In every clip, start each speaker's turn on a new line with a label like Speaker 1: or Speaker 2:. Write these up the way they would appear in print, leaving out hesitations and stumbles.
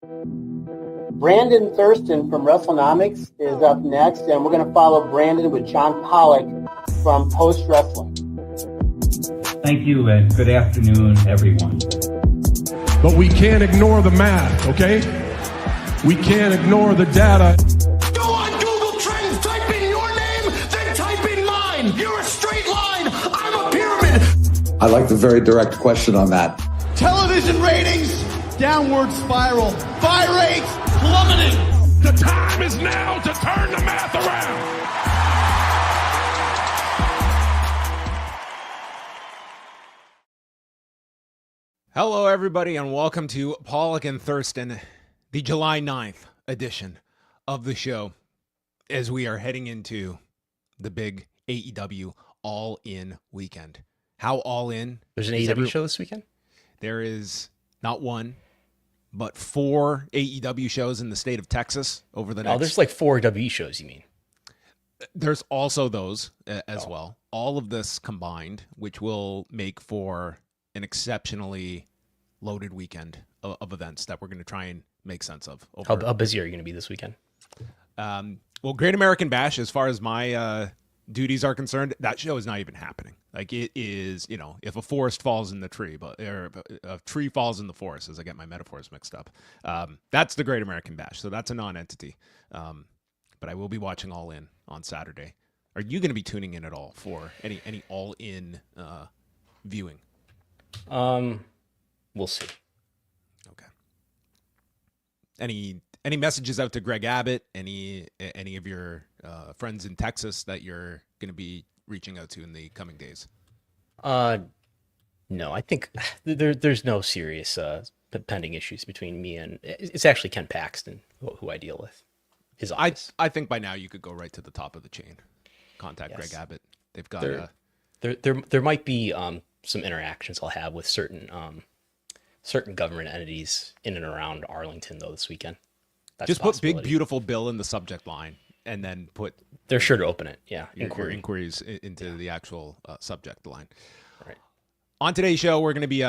Speaker 1: Brandon Thurston from WrestleNomics is up next, and we're going to follow Brandon with John Pollock from Post Wrestling.
Speaker 2: Thank you, and good afternoon, everyone.
Speaker 3: But we can't ignore the math, okay? We can't ignore the data.
Speaker 4: Go on Google Trends, type in your name, then type in mine. You're a straight line, I'm a pyramid.
Speaker 5: I like the very direct question on that.
Speaker 4: Television ratings, downward spiral. Buy rates, plummeting.
Speaker 3: The time is now to turn the math around.
Speaker 6: Hello, everybody, and welcome to Pollock and Thurston, the July 9th edition of the show, as we are heading into the big AEW All-In weekend. How all-in?
Speaker 7: There's an AEW show this weekend?
Speaker 6: There is not one, but 4 AEW shows in the state of Texas over the next...
Speaker 7: Oh, there's like 4 WWE shows, you mean?
Speaker 6: There's also those as well. All of this combined, which will make for an exceptionally loaded weekend of events that we're going to try and make sense of.
Speaker 7: How busy are you going to be this weekend?
Speaker 6: Well, Great American Bash, as far as my duties are concerned, that show is not even happening. Like, it is, you know, if a forest falls in the tree, or a tree falls in the forest, as I get my metaphors mixed up. That's the Great American Bash, so that's a non-entity. But I will be watching All In on Saturday. Are you going to be tuning in at all for any All In viewing?
Speaker 7: We'll see.
Speaker 6: Okay. Any messages out to Greg Abbott? Any of your friends in Texas that you're going to be reaching out to in the coming days?
Speaker 7: No, I think there's no serious pending issues between me and it's actually Ken Paxton who I deal with. His office.
Speaker 6: I think by now you could go right to the top of the chain. Contact Greg Abbott. They've got
Speaker 7: there might be some interactions I'll have with certain government entities in and around Arlington though this weekend. That's
Speaker 6: just put Big Beautiful Bill in the subject line and then put...
Speaker 7: They're sure to open it, yeah.
Speaker 6: Your inquiries into the actual subject line.
Speaker 7: All right.
Speaker 6: On today's show, we're going to be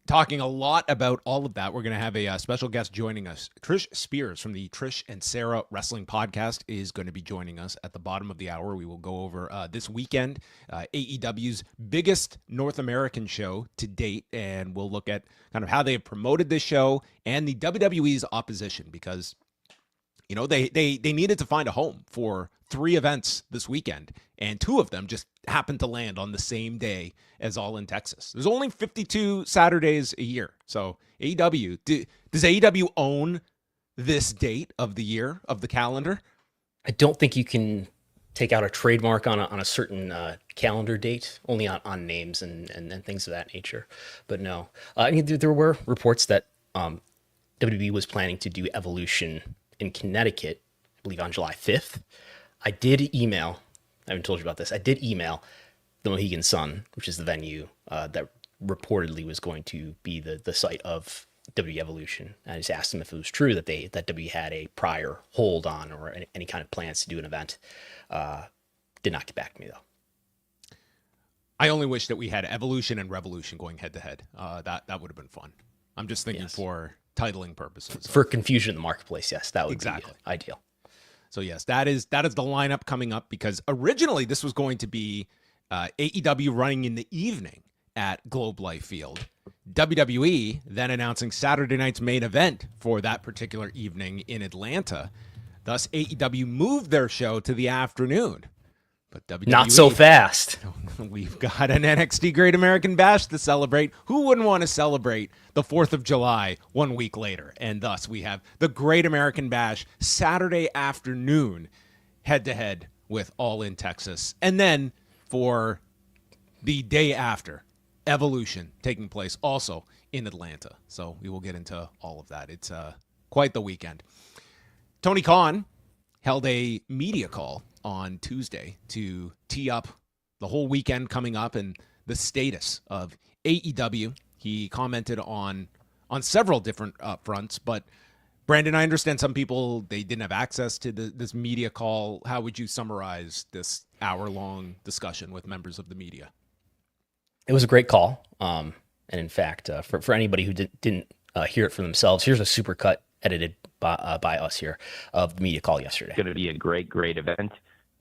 Speaker 6: talking a lot about all of that. We're going to have a special guest joining us. Trish Speirs from the Trish and Sarah Wrestling Podcast is going to be joining us at the bottom of the hour. We will go over this weekend, AEW's biggest North American show to date, and we'll look at kind of how they have promoted this show and the WWE's opposition, because you know they needed to find a home for 3 events this weekend, and 2 of them just happened to land on the same day as All in Texas. There's only 52 Saturdays a year. So AEW, does AEW own this date of the year, of the calendar?
Speaker 7: I don't think you can take out a trademark on a certain calendar date, only on names and things of that nature. But no, I mean, there were reports that WWE was planning to do Evolution in Connecticut, I believe on July 5th. I did email, I haven't told you about this, I did email the Mohegan Sun, which is the venue that reportedly was going to be the site of WWE Evolution. I just asked them if it was true that WWE had a prior hold on or any kind of plans to do an event. Did not get back to me, though.
Speaker 6: I only wish that we had Evolution and Revolution going head-to-head. That would have been fun. I'm just thinking for titling purposes.
Speaker 7: For confusion in the marketplace, yes, that would be ideal.
Speaker 6: So yes, that is the lineup coming up, because originally this was going to be AEW running in the evening at Globe Life Field. WWE then announcing Saturday night's main event for that particular evening in Atlanta. Thus, AEW moved their show to the afternoon. But WWE,
Speaker 7: not so fast.
Speaker 6: We've got an NXT Great American Bash to celebrate. Who wouldn't want to celebrate the 4th of July 1 week later? And thus, we have the Great American Bash Saturday afternoon head-to-head with All in Texas. And then for the day after, Evolution taking place also in Atlanta. So we will get into all of that. It's quite the weekend. Tony Khan held a media call on Tuesday to tee up the whole weekend coming up and the status of AEW. He commented on several different fronts, but Brandon, I understand some people, they didn't have access to this media call. How would you summarize this hour-long discussion with members of the media?
Speaker 7: It was a great call. And in fact, for anybody who didn't hear it for themselves, here's a supercut edited by us here, of the media call yesterday.
Speaker 8: It's going to be a great event.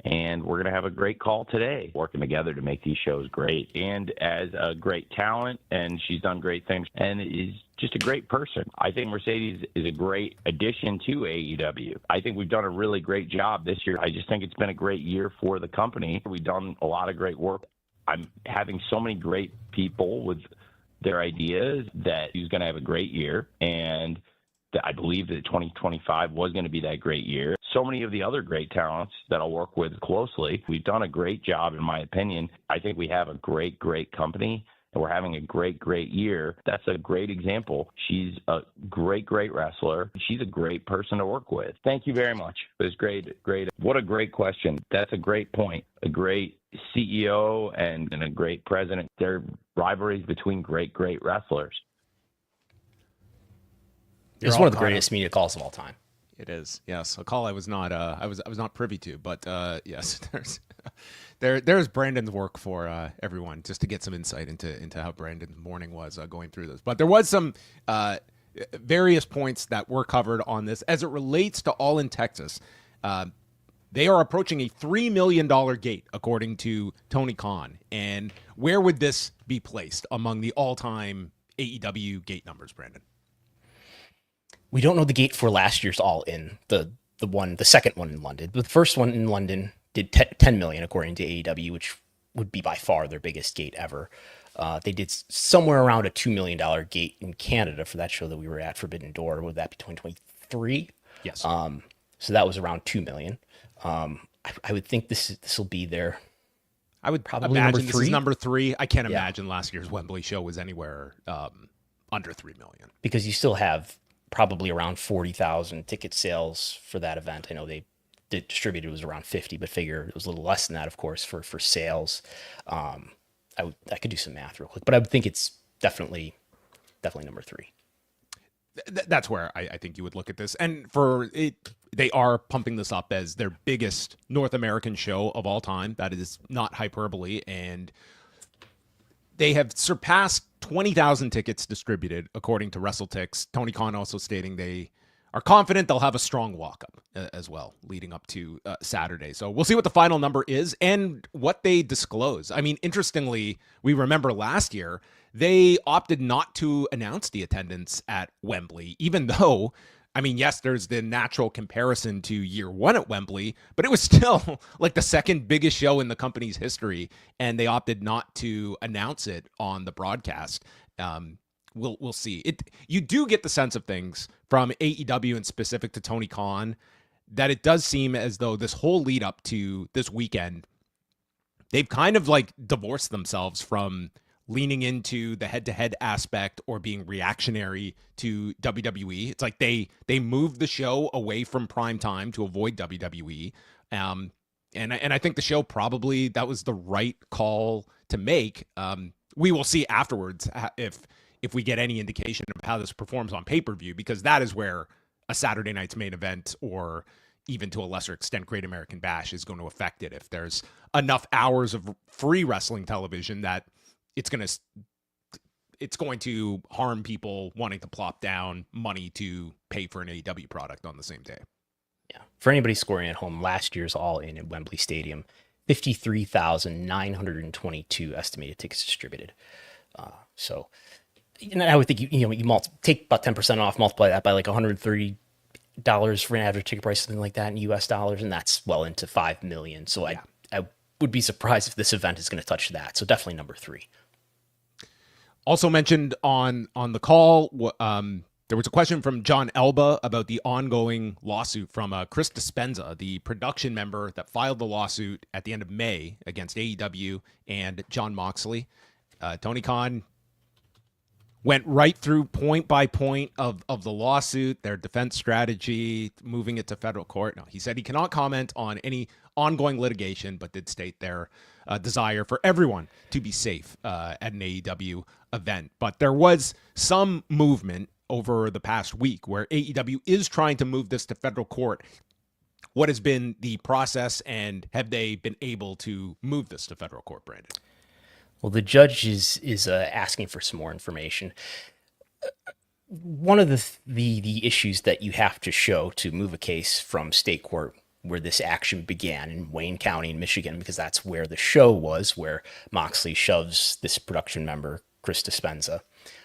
Speaker 8: And we're going to have a great call today, working together to make these shows great. And as a great talent, and she's done great things, and is just a great person. I think Mercedes is a great addition to AEW. I think we've done a really great job this year. I just think it's been a great year for the company. We've done a lot of great work. I'm having so many great people with their ideas that he's going to have a great year. And I believe that 2025 was going to be that great year. So many of the other great talents that I'll work with closely. We've done a great job, in my opinion. I think we have a great company, and we're having a great year. That's a great example. She's a great wrestler. She's a great person to work with. Thank you very much. It was great. What a great question. That's a great point. A great CEO and a great president. There are rivalries between great wrestlers.
Speaker 7: It's one of the greatest media calls of all time.
Speaker 6: It is, yes. A call I was not privy to, but yes, there's Brandon's work for everyone, just to get some insight into how Brandon's morning was going through this. But there was some various points that were covered on this as it relates to All in Texas. They are approaching a $3 million gate, according to Tony Khan. And where would this be placed among the all-time AEW gate numbers, Brandon?
Speaker 7: We don't know the gate for last year's All In, the second one in London. But the first one in London did 10 million, according to AEW, which would be by far their biggest gate ever. They did somewhere around a $2 million gate in Canada for that show that we were at, Forbidden Door. Would that be 2023?
Speaker 6: Yes.
Speaker 7: So that was around 2 million. I would think this will be there.
Speaker 6: I would probably imagine this is number 3. I can't imagine last year's Wembley show was anywhere under 3 million.
Speaker 7: Because you still have probably around 40,000 ticket sales for that event. I know they distributed was around 50, but figure it was a little less than that, of course, for sales. I could do some math real quick, but I would think it's definitely number 3.
Speaker 6: That's where I think you would look at this. And for it, they are pumping this up as their biggest North American show of all time. That is not hyperbole. And they have surpassed 20,000 tickets distributed, according to WrestleTix. Tony Khan also stating they are confident they'll have a strong walk-up as well, leading up to Saturday. So we'll see what the final number is and what they disclose. I mean, interestingly, we remember last year, they opted not to announce the attendance at Wembley, even though, I mean, yes, there's the natural comparison to year 1 at Wembley, but it was still like the second biggest show in the company's history, and they opted not to announce it on the broadcast. We'll see. You do get the sense of things from AEW and specific to Tony Khan that it does seem as though this whole lead up to this weekend, they've kind of like divorced themselves from leaning into the head-to-head aspect or being reactionary to WWE. It's like they moved the show away from prime time to avoid WWE. And I think the show probably, that was the right call to make. We will see afterwards if we get any indication of how this performs on pay-per-view, because that is where a Saturday night's main event, or even to a lesser extent Great American Bash, is going to affect it. If there's enough hours of free wrestling television that it's going to harm people wanting to plop down money to pay for an AEW product on the same day.
Speaker 7: Yeah. For anybody scoring at home, last year's All In at Wembley Stadium, 53,922 estimated tickets distributed. So, and I would think you take about 10% off, multiply that by like $130 for an average ticket price, something like that in US dollars, and that's well into 5 million. So yeah. I would be surprised if this event is going to touch that. So definitely number 3.
Speaker 6: Also mentioned on the call, there was a question from John Elba about the ongoing lawsuit from Chris Dispensa, the production member that filed the lawsuit at the end of May against AEW and Jon Moxley. Tony Khan went right through point by point of the lawsuit, their defense strategy, moving it to federal court. No, he said he cannot comment on any ongoing litigation, but did state their desire for everyone to be safe at an AEW event. But there was some movement over the past week where AEW is trying to move this to federal court. What has been the process, and have they been able to move this to federal court, Brandon?
Speaker 7: Well, the judge is asking for some more information. one of the issues that you have to show to move a case from state court where this action began in Wayne County in Michigan, because that's where the show was, where Moxley shoves this production member, Chris Dispensa.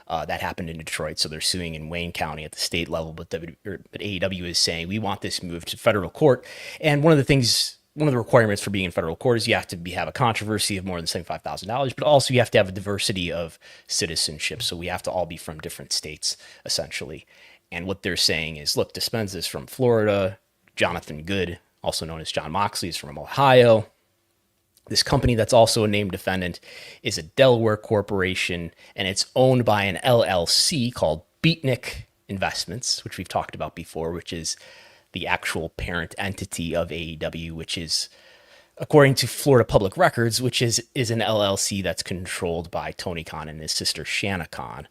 Speaker 7: That happened in Detroit, so they're suing in Wayne County at the state level, but AEW is saying, we want this moved to federal court. And one of the requirements for being in federal court is you have to have a controversy of more than $75,000, but also you have to have a diversity of citizenship. So we have to all be from different states, essentially. And what they're saying is, look, Dispensa is from Florida. Jonathan Good, also known as Jon Moxley, is from Ohio. This company that's also a named defendant is a Delaware corporation, and it's owned by an LLC called Beatnik Investments, which we've talked about before, which is the actual parent entity of AEW, which is, according to Florida Public Records, which is an LLC that's controlled by Tony Khan and his sister Shanna Khan.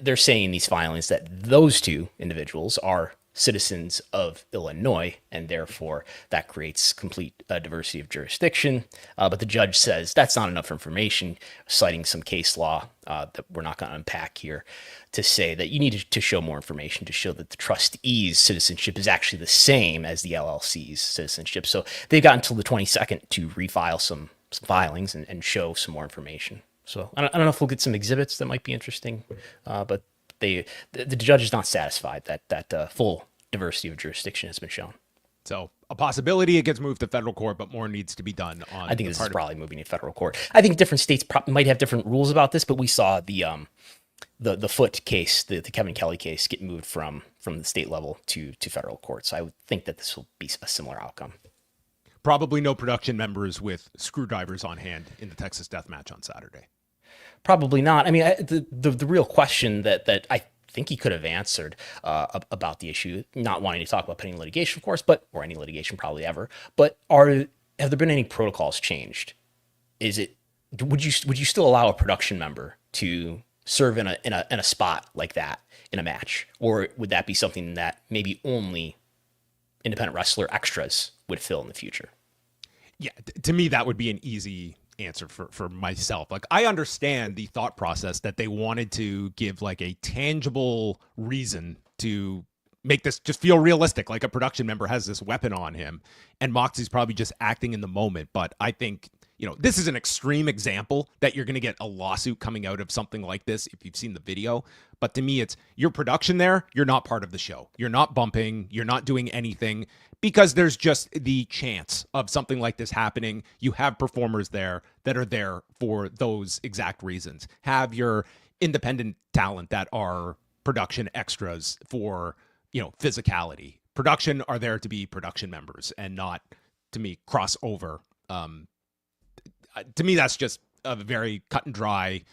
Speaker 7: They're saying in these filings that those two individuals are citizens of Illinois, and therefore that creates complete diversity of jurisdiction. But the judge says that's not enough information, citing some case law that we're not going to unpack here, to say that you need to show more information to show that the trustee's citizenship is actually the same as the LLC's citizenship. So they've got until the 22nd to refile some filings and show some more information. So I don't know if we'll get some exhibits that might be interesting, but the judge is not satisfied that full diversity of jurisdiction has been shown.
Speaker 6: So a possibility it gets moved to federal court, but more needs to be done on.
Speaker 7: I think this is probably moving to federal court. I think different states might have different rules about this, but we saw the Foot case, the Kevin Kelly case, get moved from the state level to federal court. So I would think that this will be a similar outcome.
Speaker 6: Probably no production members with screwdrivers on hand in the Texas death match on Saturday.
Speaker 7: Probably not. I mean, the real question that I think he could have answered about the issue, not wanting to talk about pending litigation, of course, or any litigation probably ever, but have there been any protocols changed? Would you still allow a production member to serve in a spot like that in a match, or would that be something that maybe only independent wrestler extras would fill in the future?
Speaker 6: Yeah, to me that would be an easy answer for myself. Like, I understand the thought process that they wanted to give like a tangible reason to make this just feel realistic, like a production member has this weapon on him and Moxley's probably just acting in the moment. But I think, this is an extreme example that you're going to get a lawsuit coming out of something like this if you've seen the video. But to me, it's your production there. You're not part of the show. You're not bumping. You're not doing anything, because there's just the chance of something like this happening. You have performers there that are there for those exact reasons. Have your independent talent that are production extras for, physicality. Production are there to be production members and not, to me, cross over. To me, that's just a very cut and dry,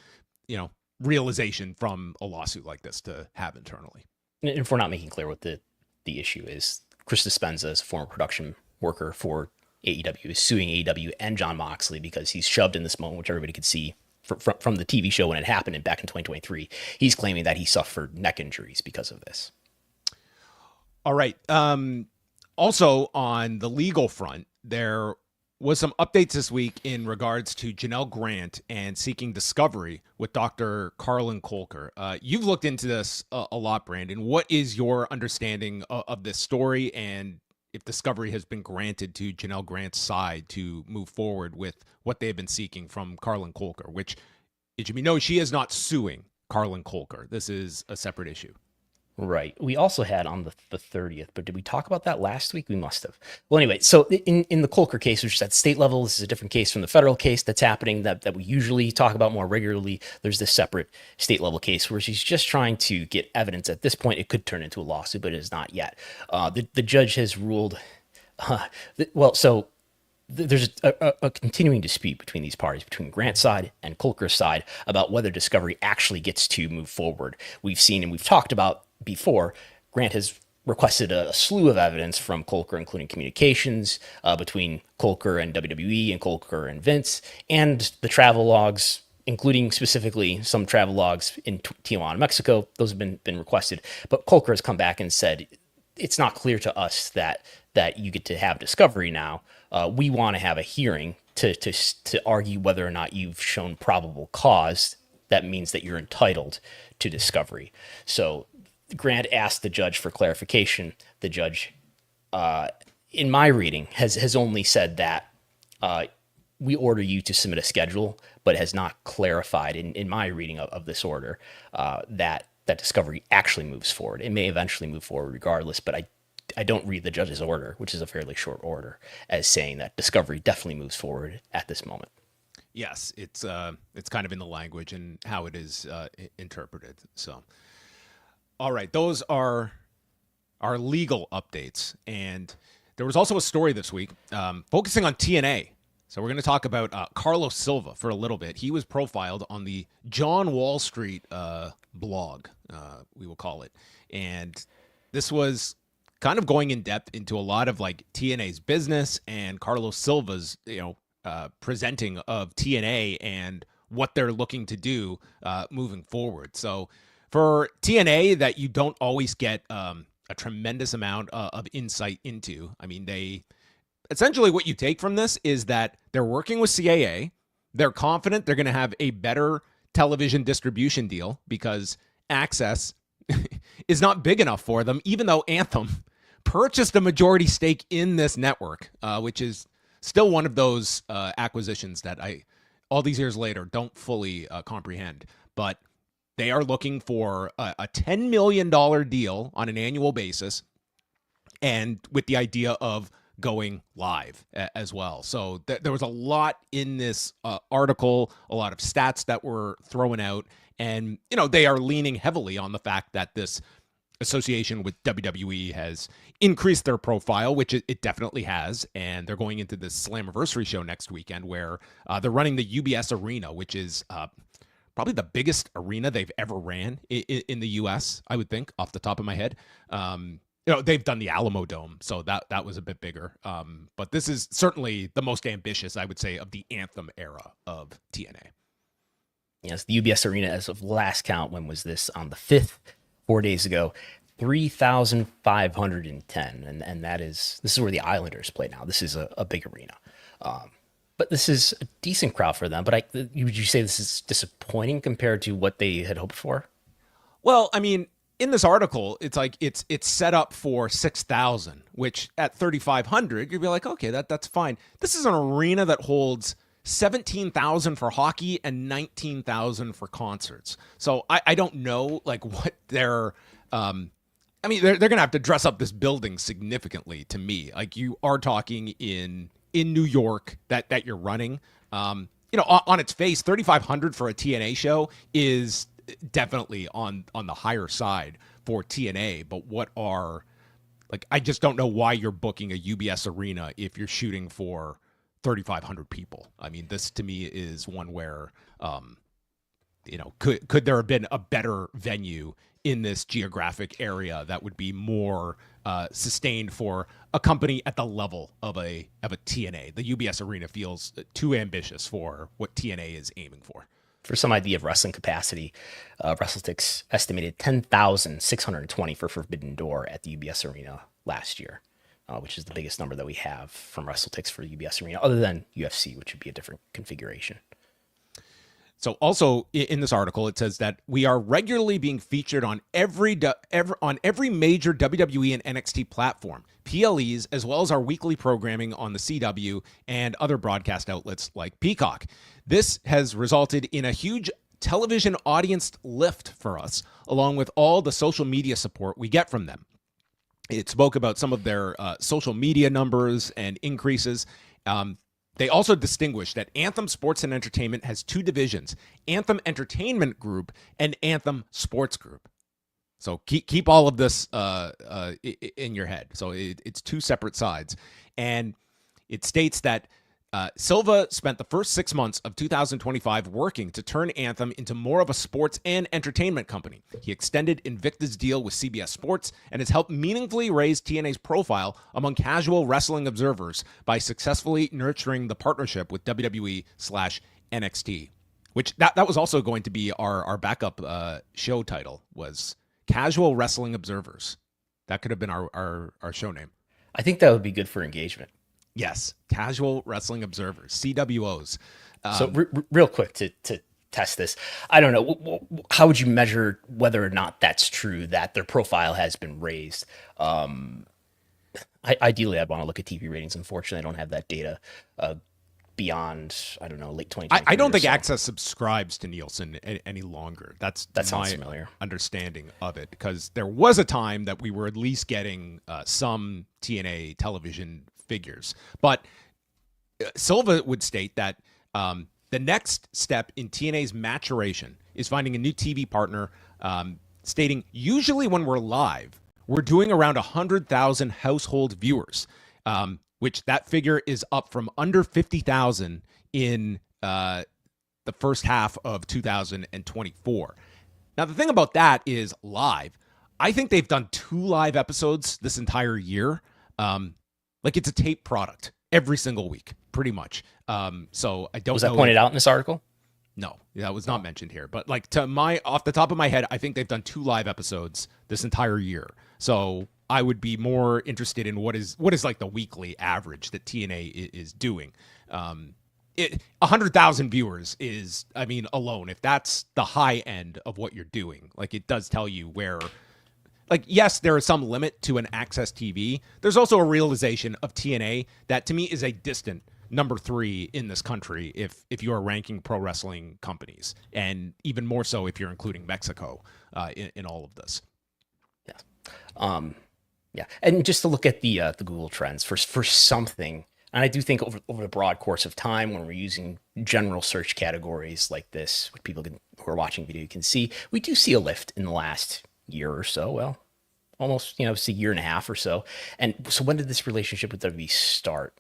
Speaker 6: realization from a lawsuit like this to have internally.
Speaker 7: And if we're not making clear what the issue is, Chris Dispensa is a former production worker for AEW, is suing AEW and Jon Moxley because he's shoved in this moment, which everybody could see from the TV show when it happened back in 2023. He's claiming that he suffered neck injuries because of this.
Speaker 6: All right. Also, on the legal front, there was some updates this week in regards to Janel Grant and seeking discovery with Dr. Carlon Colker. You've looked into this a lot, Brandon. What is your understanding of this story, and if discovery has been granted to Janel Grant's side to move forward with what they have been seeking from Carlon Colker, which, it should be known, she is not suing Carlon Colker. This is a separate issue.
Speaker 7: Right. We also had on the 30th, but did we talk about that last week? We must have. Well, anyway, so in the Colker case, which is at state level, this is a different case from the federal case that's happening that we usually talk about more regularly. There's this separate state level case where she's just trying to get evidence. At this point, it could turn into a lawsuit, but it is not yet. The judge has ruled, there's a continuing dispute between these parties, between Grant's side and Colker's side, about whether discovery actually gets to move forward. We've seen and we've talked about before, Grant has requested a slew of evidence from Colker, including communications between Colker and WWE and Colker and Vince, and the travel logs, including specifically some travel logs in Tijuana, Mexico. Those have been requested. But Colker has come back and said, it's not clear to us that you get to have discovery now. We want to have a hearing to argue whether or not you've shown probable cause that means that you're entitled to discovery. So Grant asked the judge for clarification. The judge, in my reading, has only said that we order you to submit a schedule, but has not clarified in my reading of this order that discovery actually moves forward. It may eventually move forward regardless, but I don't read the judge's order, which is a fairly short order, as saying that discovery definitely moves forward at this moment.
Speaker 6: Yes, it's kind of in the language and how it is interpreted. So, all right, those are our legal updates. And there was also a story this week focusing on TNA. So we're going to talk about Carlos Silva for a little bit. He was profiled on the JohnWallStreet blog, we will call it. And this was kind of going in depth into a lot of like TNA's business and Carlos Silva's, presenting of TNA and what they're looking to do moving forward. So for TNA that you don't always get a tremendous amount of insight into, I mean, essentially what you take from this is that they're working with CAA. They're confident they're going to have a better television distribution deal because access is not big enough for them, even though Anthem purchased a majority stake in this network, which is still one of those acquisitions that I, all these years later, don't fully comprehend. But they are looking for a $10 million deal on an annual basis, and with the idea of going live as well. So there was a lot in this article, a lot of stats that were thrown out, and they are leaning heavily on the fact that this association with WWE has increased their profile, which it definitely has, and they're going into this Slammiversary show next weekend where they're running the UBS Arena, which is probably the biggest arena they've ever ran in the U.S., I would think, off the top of my head. They've done the Alamo Dome, so that was a bit bigger. But this is certainly the most ambitious, I would say, of the Anthem era of TNA.
Speaker 7: Yes, the UBS Arena, as of last count, when was this? On the 5th, 4 days ago, 3,510. And this is where the Islanders play now. This is a big arena. But this is a decent crowd for them. But would you say this is disappointing compared to what they had hoped for?
Speaker 6: Well, I mean, in this article, it's like it's set up for 6,000, which at 3,500, you'd be like, okay, that's fine. This is an arena that holds 17,000 for hockey and 19,000 for concerts. So I don't know like what they're they're going to have to dress up this building significantly to me. Like you are talking in New York that you're running. On its face, 3,500 for a TNA show is definitely on the higher side for TNA, but I just don't know why you're booking a UBS Arena if you're shooting for 3,500 people. I mean, this to me is one where, could there have been a better venue in this geographic area that would be more sustained for a company at the level of a TNA? The UBS Arena feels too ambitious for what TNA is aiming for.
Speaker 7: For some idea of wrestling capacity, WrestleTix estimated 10,620 for Forbidden Door at the UBS Arena last year, which is the biggest number that we have from WrestleTix for the UBS Arena, other than UFC, which would be a different configuration.
Speaker 6: So also in this article, it says that we are regularly being featured on every major WWE and NXT platform, PLEs, as well as our weekly programming on the CW and other broadcast outlets like Peacock. This has resulted in a huge television audience lift for us, along with all the social media support we get from them. It spoke about some of their social media numbers and increases. They also distinguished that Anthem Sports and Entertainment has two divisions, Anthem Entertainment Group and Anthem Sports Group. So keep all of this in your head. So it's two separate sides. And it states that Silva spent the first 6 months of 2025 working to turn Anthem into more of a sports and entertainment company. He extended Invicta's deal with CBS Sports and has helped meaningfully raise TNA's profile among casual wrestling observers by successfully nurturing the partnership with WWE/NXT, which that was also going to be our backup show title, was Casual Wrestling Observers. That could have been our show name.
Speaker 7: I think that would be good for engagement.
Speaker 6: Yes, Casual Wrestling Observers, CWOs.
Speaker 7: So real quick to test this. I don't know. How would you measure whether or not that's true, that their profile has been raised? Ideally, I'd want to look at TV ratings. Unfortunately, I don't have that data beyond, I don't know, late 2020.
Speaker 6: I don't think Access subscribes to Nielsen any longer. That sounds familiar. Understanding of it, because there was a time that we were at least getting some TNA television figures. But Silva would state that the next step in TNA's maturation is finding a new TV partner, stating, usually when we're live, we're doing around 100,000 household viewers, which that figure is up from under 50,000 in the first half of 2024. Now, the thing about that is live. I think they've done 2 live episodes this entire year. Like it's a tape product every single week, pretty much. So I don't know.
Speaker 7: Was that pointed out in this article?
Speaker 6: No, that was not mentioned here. But like off the top of my head, I think they've done 2 live episodes this entire year. So I would be more interested in what is like the weekly average that TNA is doing. 100,000 viewers is, I mean, alone, if that's the high end of what you're doing, like it does tell you where, like, yes, there is some limit to an Access TV. There's also a realization of TNA that to me is a distant number 3 in this country if you are ranking pro wrestling companies, and even more so if you're including Mexico in all of this.
Speaker 7: Yeah, and just to look at the Google Trends for something, and I do think over the broad course of time, when we're using general search categories like this, what people who are watching video can see, we do see a lift in the last year or so. Well, almost, it's a year and a half or so. And so, when did this relationship with WWE start?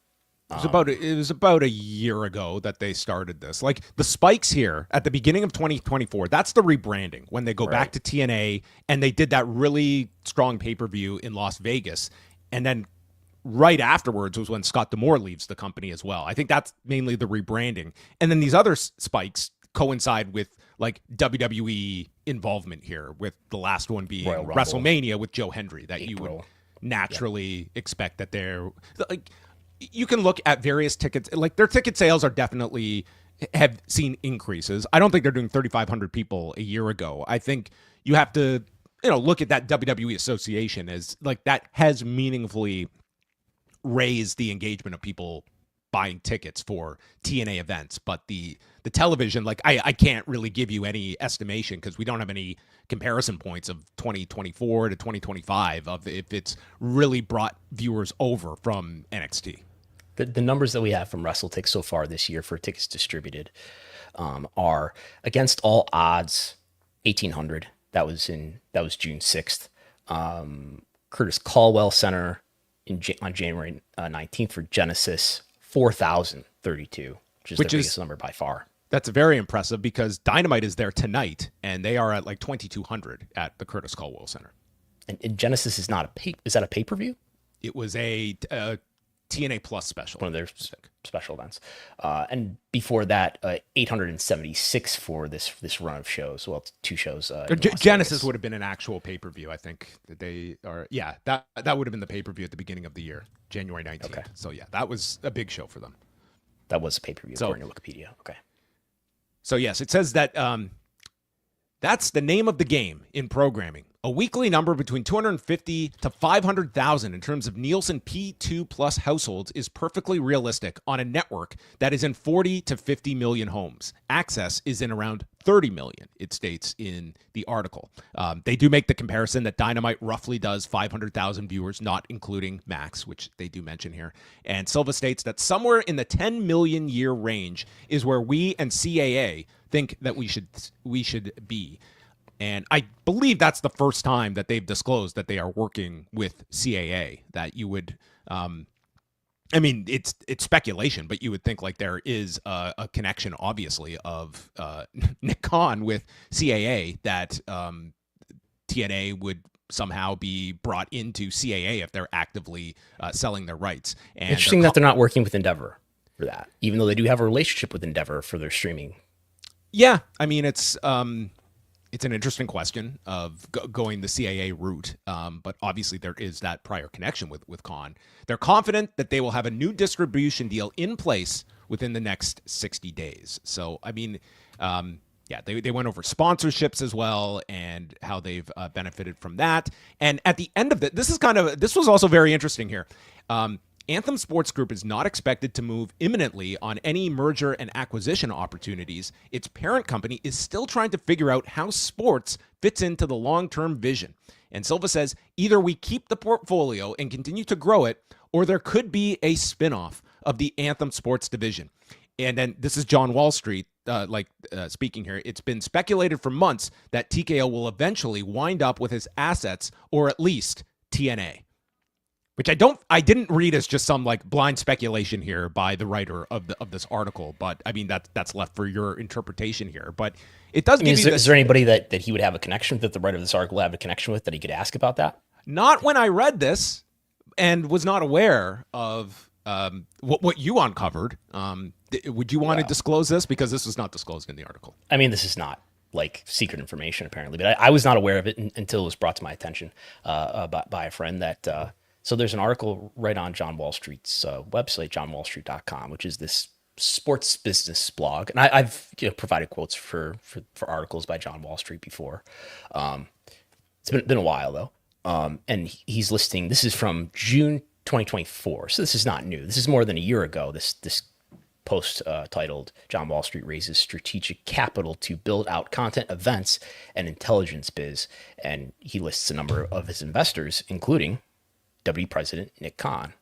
Speaker 6: It was about a year ago that they started this. Like the spikes here at the beginning of 2024, that's the rebranding when they go back to TNA, and they did that really strong pay-per-view in Las Vegas. And then right afterwards was when Scott D'Amore leaves the company as well. I think that's mainly the rebranding. And then these other spikes coincide with like WWE involvement here, with the last one being WrestleMania with Joe Hendry, that April. You would naturally expect that they're like, you can look at various tickets, like their ticket sales are definitely have seen increases. I don't think they're doing 3,500 people a year ago. I think you have to, look at that WWE association as like that has meaningfully raised the engagement of people buying tickets for TNA events. But the television, like I can't really give you any estimation because we don't have any comparison points of 2024 to 2025 of if it's really brought viewers over from NXT.
Speaker 7: The numbers that we have from WrestleTix so far this year for tickets distributed are, against all odds, 1,800. That was June 6th. Curtis Caldwell Center on January 19th for Genesis, 4,032, which is the biggest number by far.
Speaker 6: That's very impressive because Dynamite is there tonight, and they are at like 2,200 at the Curtis Caldwell Center.
Speaker 7: And Genesis is not is that a pay-per-view?
Speaker 6: It was a TNA Plus special.
Speaker 7: One of their special events. And before that, 876 for this run of shows. Well, 2 shows.
Speaker 6: Genesis would have been an actual pay-per-view. I think that they are. Yeah, that would have been the pay-per-view at the beginning of the year, January 19th. Okay. So yeah, that was a big show for them.
Speaker 7: That was a pay-per-view according to Wikipedia. Okay.
Speaker 6: So yes, it says that that's the name of the game in programming. A weekly number between 250 to 500,000 in terms of Nielsen P2 plus households is perfectly realistic on a network that is in 40 to 50 million homes. Access is in around 30 million, it states in the article. They do make the comparison that Dynamite roughly does 500,000 viewers, not including Max, which they do mention here. And Silva states that somewhere in the 10 million year range is where we and CAA think that we should be. And I believe that's the first time that they've disclosed that they are working with CAA, that you would, I mean, it's speculation, but you would think like there is a connection, obviously, of Nick Khan with CAA, that TNA would somehow be brought into CAA if they're actively selling their rights. And
Speaker 7: interesting that they're not working with Endeavor for that, even though they do have a relationship with Endeavor for their streaming.
Speaker 6: Yeah, I mean, it's an interesting question of going the CAA route, but obviously there is that prior connection with Khan. They're confident that they will have a new distribution deal in place within the next 60 days. So, I mean, Yeah, they went over sponsorships as well and how they've benefited from that. And at the end of it, this was also very interesting here. Anthem Sports Group is not expected to move imminently on any merger and acquisition opportunities. Its parent company is still trying to figure out how sports fits into the long-term vision. And Silva says, either we keep the portfolio and continue to grow it, or there could be a spinoff of the Anthem Sports division. And then this is JohnWallStreet speaking here. It's been speculated for months that TKO will eventually wind up with his assets, or at least TNA, which I didn't read as just some like blind speculation here by the writer of this article. But I mean, that's left for your interpretation here. But it does.
Speaker 7: Is there anybody that he would have a connection with, that the writer of this article would have a connection with, that he could ask about that?
Speaker 6: Not when I read this, and was not aware of what you uncovered. Would you want to disclose this? Because this was not disclosed in the article.
Speaker 7: I mean, this is not like secret information apparently, but I was not aware of it until it was brought to my attention by a friend that, so there's an article right on JohnWallStreet's website, JohnWallStreet.com, which is this sports business blog. And I've provided quotes for articles by JohnWallStreet before. It's been a while though. And he's listing, this is from June 2024. So this is not new. This is more than a year ago. This post titled JohnWallStreet raises strategic capital to build out content, events, and intelligence biz. And he lists a number of his investors, including WWE President Nick Khan.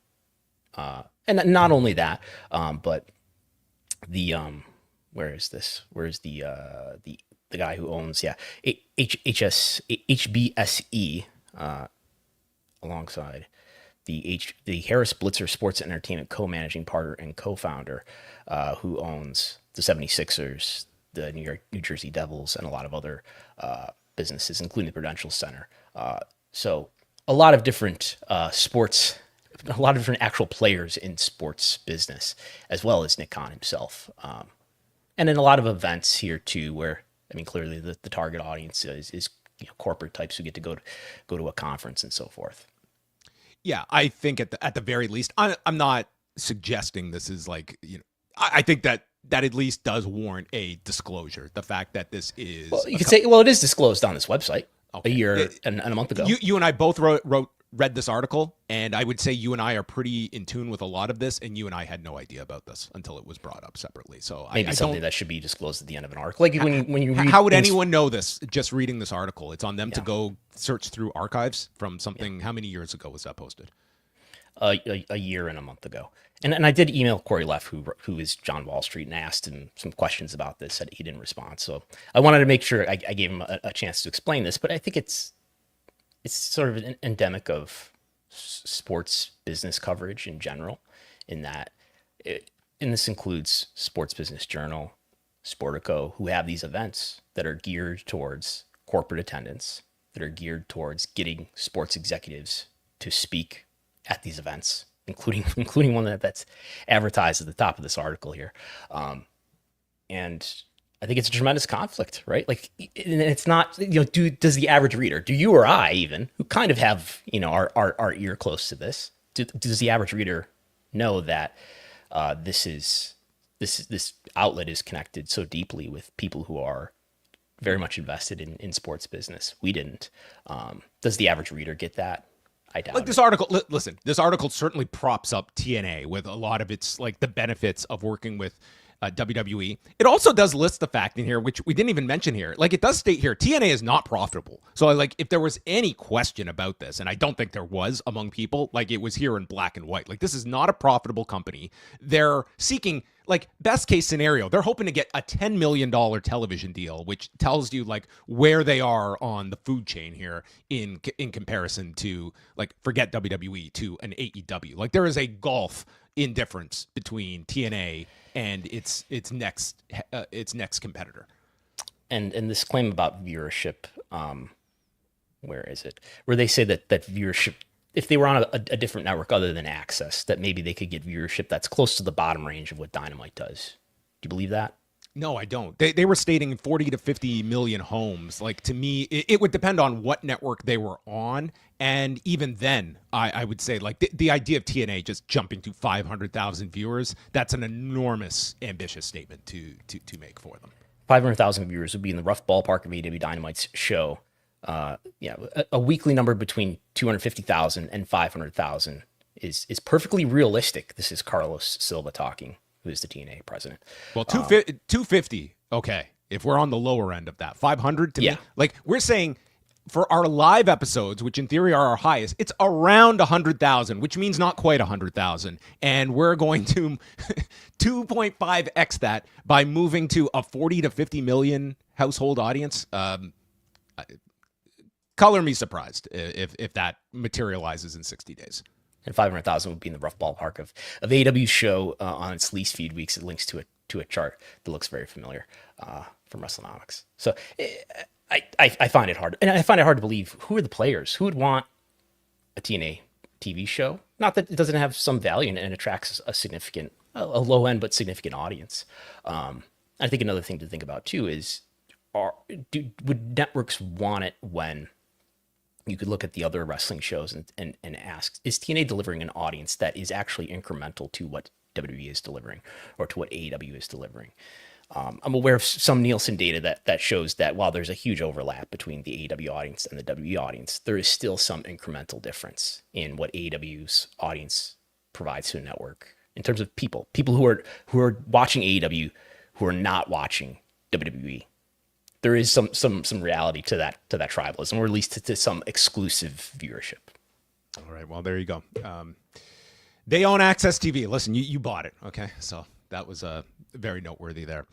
Speaker 7: And not only that, but the where is this? Where is the guy who owns HBSE alongside the Harris Blitzer Sports and Entertainment co-managing partner and co-founder, who owns the 76ers, the New Jersey Devils, and a lot of other businesses, including the Prudential Center. So a lot of different sports, a lot of different actual players in sports business, as well as Nick Khan himself. And in a lot of events here too, where, I mean, clearly the target audience is corporate types who get to go to a conference and so forth.
Speaker 6: Yeah, I think at the very least, I'm not suggesting this is like, I think that at least does warrant a disclosure. The fact that this is,
Speaker 7: well, you could say, well, it is disclosed on this website a year and a month ago.
Speaker 6: You and I both read this article, and I would say you and I are pretty in tune with a lot of this, and you and I had no idea about this until it was brought up separately. So
Speaker 7: maybe something that should be disclosed at the end of an article. Like when you read,
Speaker 6: how would anyone know this just reading this article? It's on them to go search through archives from something. How many years ago was that posted?
Speaker 7: A year and a month ago. And I did email Corey Leff, who is JohnWallStreet, and asked him some questions about this. He didn't respond. So I wanted to make sure I gave him a chance to explain this. But I think it's sort of an endemic of sports business coverage in general, in that and this includes Sports Business Journal, Sportico, who have these events that are geared towards corporate attendance, that are geared towards getting sports executives to speak at these events, including one that's advertised at the top of this article here. And I think it's a tremendous conflict, right? Like, and it's not, does the average reader, do you or I even, who kind of have, our ear close to this, does the average reader know that this outlet is connected so deeply with people who are very much invested in sports business? We didn't. Does the average reader get that? I doubt it.
Speaker 6: This article, listen, this article certainly props up TNA with a lot of its, like, the benefits of working with WWE. It also does list the fact in here, which we didn't even mention here. Like, it does state here, TNA is not profitable. So, like, if there was any question about this, and I don't think there was among people, like, it was here in black and white. Like, this is not a profitable company. They're seeking, like, best case scenario, they're hoping to get a $10 million television deal, which tells you, like, where they are on the food chain here in comparison to, like, forget WWE, to an AEW. Like, there is a gulf in difference between TNA and its next competitor.
Speaker 7: And this claim about viewership, where is it? Where they say that viewership, if they were on a different network other than Access, that maybe they could get viewership that's close to the bottom range of what Dynamite does. Do you believe that?
Speaker 6: No, I don't. They were stating 40 to 50 million homes. Like, to me, it would depend on what network they were on. And even then, I would say, like, the idea of TNA just jumping to 500,000 viewers, that's an enormous, ambitious statement to make for them.
Speaker 7: 500,000 viewers would be in the rough ballpark of AEW Dynamite's show. A weekly number between 250,000 and 500,000 is perfectly realistic. This is Carlos Silva talking, who is the TNA president.
Speaker 6: Well, 250, okay. If we're on the lower end of that, 500 to me, like we're saying for our live episodes, which in theory are our highest, it's around 100,000, which means not quite 100,000. And we're going to 2.5x that by moving to a 40 to 50 million household audience. Color me surprised if that materializes in 60 days.
Speaker 7: And 500,000 would be in the rough ballpark of AEW's show on its least feed weeks. It links to a chart that looks very familiar from WrestleNomics. So I find it hard. And I find it hard to believe, who are the players? Who would want a TNA TV show? Not that it doesn't have some value and attracts a low end but significant audience. I think another thing to think about too is, would networks want it when you could look at the other wrestling shows and ask, is TNA delivering an audience that is actually incremental to what WWE is delivering or to what AEW is delivering? I'm aware of some Nielsen data that shows that while there's a huge overlap between the AEW audience and the WWE audience, there is still some incremental difference in what AEW's audience provides to a network in terms of people who are watching AEW who are not watching WWE. There is some reality to that tribalism, or at least to some exclusive viewership.
Speaker 6: All right, well, there you go. They own Access TV. Listen, you bought it, okay? So that was very noteworthy there.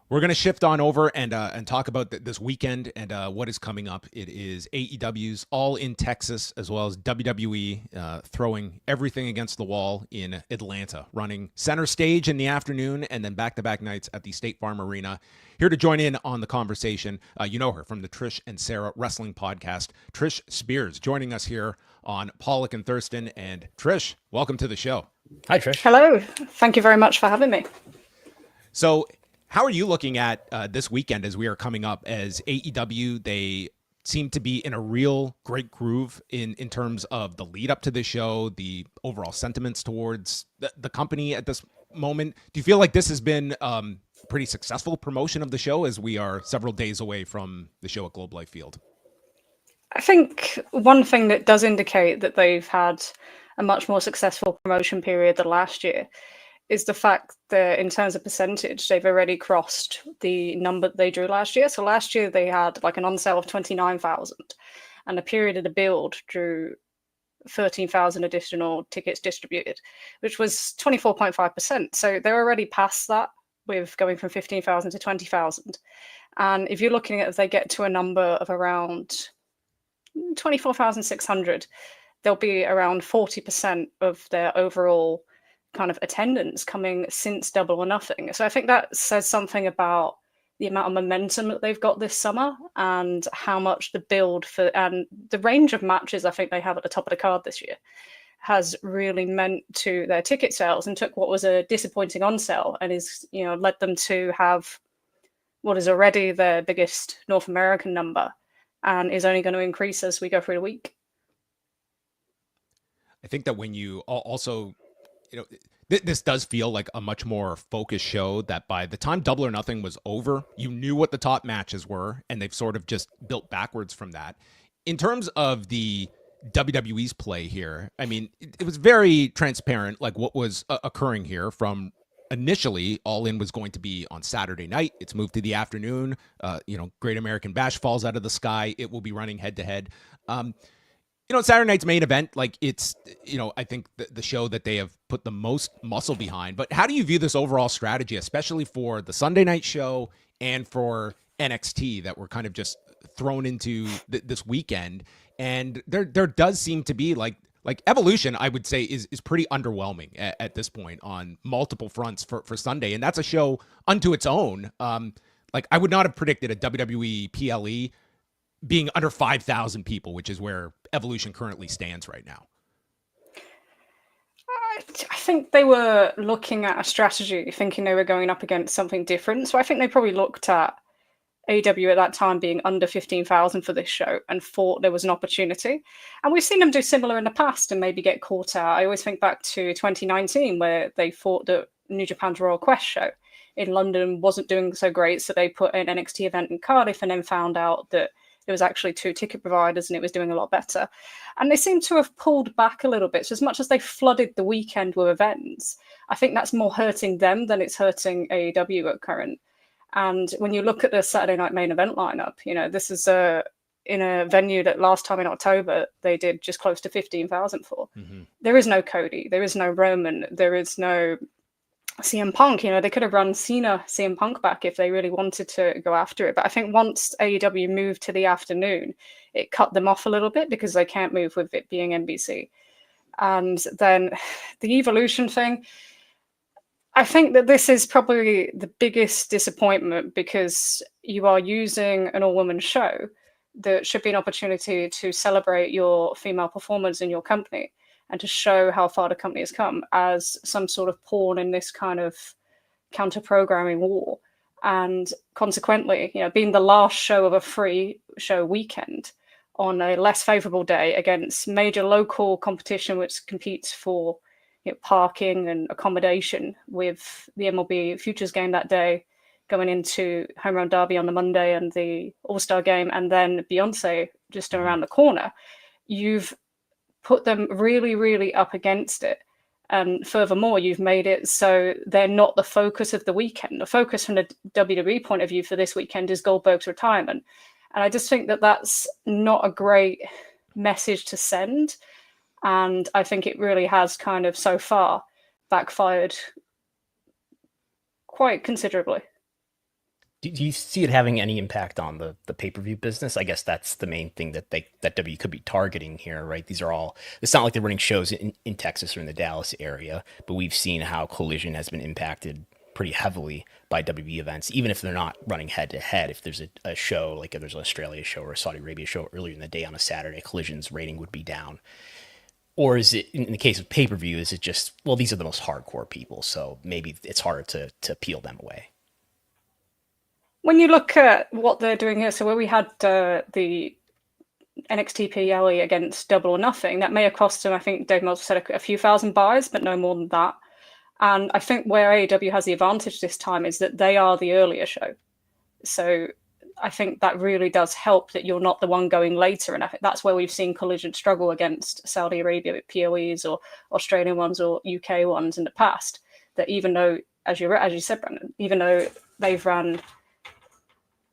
Speaker 6: We're going to shift on over and talk about this weekend and what is coming up. It is AEW's All in Texas, as well as WWE throwing everything against the wall in Atlanta, running center stage in the afternoon and then back-to-back nights at the State Farm Arena. Here to join in on the conversation, you know her from the Trish and Sarah Wrestling Podcast, Trish Speirs, joining us here on Pollock and Thurston. And Trish, welcome to the show.
Speaker 7: Hi, Trish.
Speaker 9: Hello. Thank you very much for having me.
Speaker 6: So how are you looking at this weekend as we are coming up as AEW? They seem to be in a real great groove in terms of the lead up to the show, the overall sentiments towards the company at this moment. Do you feel like this has been pretty successful promotion of the show as we are several days away from the show at Globe Life Field?
Speaker 9: I think one thing that does indicate that they've had a much more successful promotion period than last year is the fact that in terms of percentage, they've already crossed the number they drew last year. So last year they had like an on sale of 29,000 and a period of the build drew 13,000 additional tickets distributed, which was 24.5%. So they're already past that with going from 15,000 to 20,000. And if you're looking at, if they get to a number of around 24,600, there'll be around 40% of their overall kind of attendance coming since Double or Nothing. So I think that says something about the amount of momentum that they've got this summer and how much the build for and the range of matches I think they have at the top of the card this year has really meant to their ticket sales and took what was a disappointing on sale and is, led them to have what is already their biggest North American number and is only going to increase as we go through the week.
Speaker 6: I think that when you also, this does feel like a much more focused show that by the time Double or Nothing was over, you knew what the top matches were, and they've sort of just built backwards from that. In terms of the WWE's play here, I mean, it was very transparent, like what was occurring here from initially All In was going to be on Saturday night. It's moved to the afternoon. Great American Bash falls out of the sky. It will be running head to head. Saturday night's main event, like it's, I think the show that they have put the most muscle behind. But how do you view this overall strategy, especially for the Sunday night show and for NXT that were kind of just thrown into this weekend? And there does seem to be like Evolution, I would say, is pretty underwhelming at this point on multiple fronts for Sunday. And that's a show unto its own. I would not have predicted a WWE PLE being under 5,000 people, which is where Evolution currently stands right now.
Speaker 9: I think they were looking at a strategy, thinking they were going up against something different. So I think they probably looked at AEW at that time being under 15,000 for this show and thought there was an opportunity. And we've seen them do similar in the past and maybe get caught out. I always think back to 2019 where they thought that New Japan's Royal Quest show in London wasn't doing so great, so they put an NXT event in Cardiff and then found out that there was actually 2 ticket providers and it was doing a lot better. And they seem to have pulled back a little bit. So as much as they flooded the weekend with events, I think that's more hurting them than it's hurting AEW at current. And when you look at the Saturday night main event lineup, this is in a venue that last time in October they did just close to 15,000 for. Mm-hmm. There is no Cody, there is no Roman, there is no CM Punk. They could have run Cena CM Punk back if they really wanted to go after it. But I think once AEW moved to the afternoon, it cut them off a little bit because they can't move with it being NBC. And then the Evolution thing, I think that this is probably the biggest disappointment because you are using an all-woman show that should be an opportunity to celebrate your female performers in your company and to show how far the company has come as some sort of pawn in this kind of counter-programming war. And consequently, being the last show of a free show weekend on a less favorable day against major local competition which competes for parking and accommodation with the MLB Futures game that day, going into Home Run Derby on the Monday and the All-Star game, and then Beyonce just around the corner, you've put them really, really up against it. And furthermore, you've made it so they're not the focus of the weekend. The focus from the WWE point of view for this weekend is Goldberg's retirement. And I just think that that's not a great message to send. And I think it really has kind of so far backfired quite considerably.
Speaker 7: Do you see it having any impact on the pay-per-view business? I guess that's the main thing that W could be targeting here, right? These are all, it's not like they're running shows in Texas or in the Dallas area, but we've seen how Collision has been impacted pretty heavily by WWE events, even if they're not running head-to-head. If there's a show, like if there's an Australia show or a Saudi Arabia show earlier in the day on a Saturday, Collision's rating would be down. Or is it, in the case of pay-per-view, is it just, well, these are the most hardcore people, so maybe it's harder to peel them away?
Speaker 9: When you look at what they're doing here, so where we had the NXT PLE against Double or Nothing, that may have cost them, I think Dave Meltzer said, a few thousand buys, but no more than that. And I think where AEW has the advantage this time is that they are the earlier show. So I think that really does help that you're not the one going later. And I think that's where we've seen Collision struggle against Saudi Arabia POEs or Australian ones or UK ones in the past. That even though, as you said, Brandon, even though they've run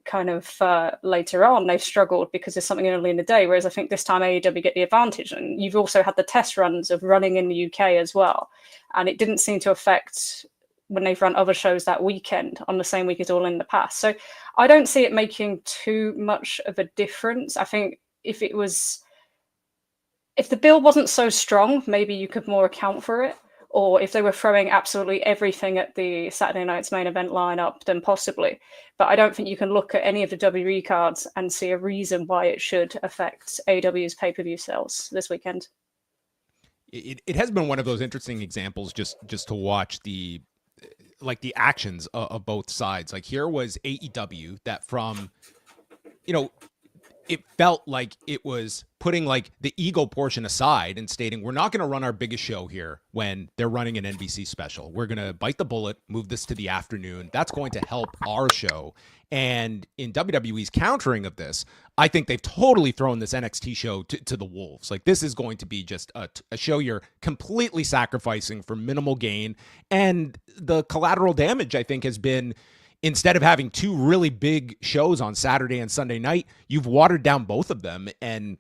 Speaker 9: kind of later on, they've struggled because there's something early in the day, whereas I think this time AEW get the advantage. And you've also had the test runs of running in the UK as well, and it didn't seem to affect when they've run other shows that weekend on the same week as All in the past. So I don't see it making too much of a difference. I think if the bill wasn't so strong, maybe you could more account for it. Or if they were throwing absolutely everything at the Saturday night's main event lineup, then possibly. But I don't think you can look at any of the WWE cards and see a reason why it should affect AEW's pay-per-view sales this weekend.
Speaker 6: It has been one of those interesting examples just to watch the actions of both sides. Like here was AEW that from, it felt like it was putting like the ego portion aside and stating, we're not going to run our biggest show here when they're running an NBC special. We're going to bite the bullet, move this to the afternoon. That's going to help our show. And in WWE's countering of this, I think they've totally thrown this NXT show to the wolves. Like this is going to be just a show you're completely sacrificing for minimal gain. And the collateral damage, I think, has been, instead of having two really big shows on Saturday and Sunday night, you've watered down both of them. And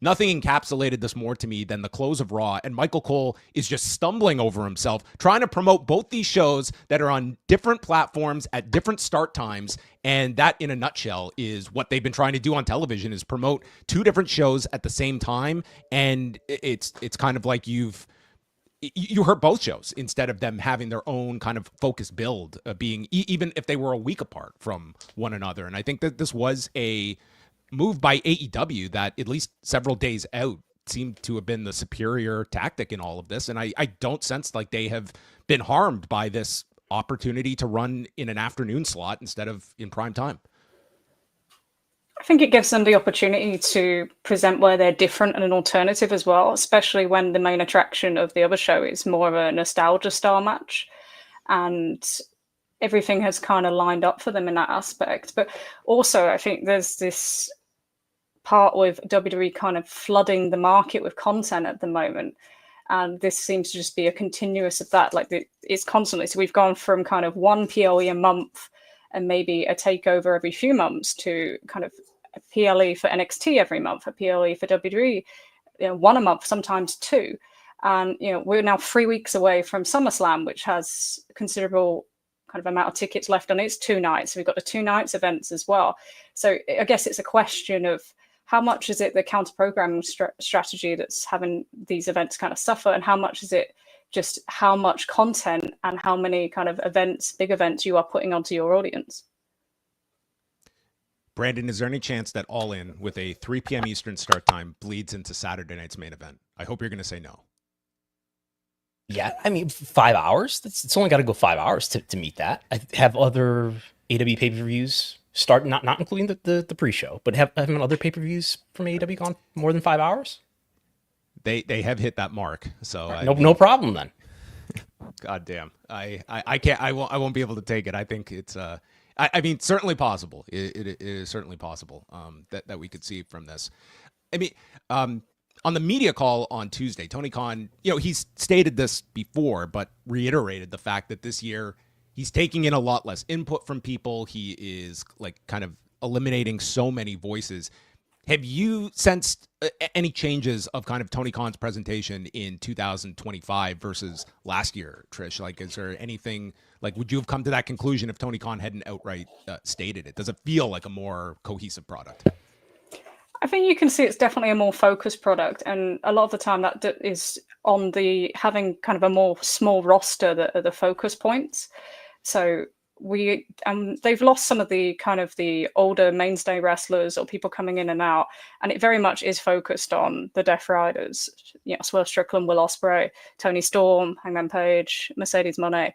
Speaker 6: nothing encapsulated this more to me than the close of Raw. And Michael Cole is just stumbling over himself, trying to promote both these shows that are on different platforms at different start times. And that, in a nutshell, is what they've been trying to do on television, is promote two different shows at the same time. And it's kind of like you hurt both shows instead of them having their own kind of focused build, being even if they were a week apart from one another. And I think that this was a move by AEW that, at least several days out, seemed to have been the superior tactic in all of this. And I don't sense like they have been harmed by this opportunity to run in an afternoon slot instead of in prime time.
Speaker 9: I think it gives them the opportunity to present where they're different and an alternative as well, especially when the main attraction of the other show is more of a nostalgia style match. And everything has kind of lined up for them in that aspect. But also, I think there's this part with WWE kind of flooding the market with content at the moment. And this seems to just be a continuous of that. Like it's constantly. So we've gone from kind of one PLE a month and maybe a takeover every few months to kind of a PLE for NXT every month, a PLE for WWE, one a month, sometimes two. And, we're now 3 weeks away from SummerSlam, which has considerable kind of amount of tickets left on its 2 nights. So we've got the 2 nights events as well. So I guess it's a question of how much is it the counter-programming strategy that's having these events kind of suffer, and how much is it just how much content and how many kind of events, big events you are putting onto your audience?
Speaker 6: Brandon, is there any chance that All In with a 3 p.m. Eastern start time bleeds into Saturday night's main event? I hope you're going to say no.
Speaker 7: Yeah, I mean, 5 hours? It's only got to go 5 hours to meet that. I have other AEW pay-per-views start, not including the pre-show, but haven't other pay-per-views from AEW gone more than 5 hours?
Speaker 6: They have hit that mark, so
Speaker 7: no problem then.
Speaker 6: God damn, I can't, I won't be able to take it. I think it's I mean, certainly possible. It is certainly possible that we could see from this. I mean, on the media call on Tuesday, Tony Khan, he's stated this before, but reiterated the fact that this year he's taking in a lot less input from people. He is like kind of eliminating so many voices. Have you sensed any changes of kind of Tony Khan's presentation in 2025 versus last year, Trish? Like, is there anything, like, would you have come to that conclusion if Tony Khan hadn't outright stated it? Does it feel like a more cohesive product?
Speaker 9: I think you can see it's definitely a more focused product, and a lot of the time that is on the having kind of a more small roster that are the focus points. So they've lost some of the kind of the older mainstay wrestlers or people coming in and out, and it very much is focused on the Death Riders, Swerve Strickland, Will Ospreay, Tony Storm, Hangman Page, Mercedes Moné,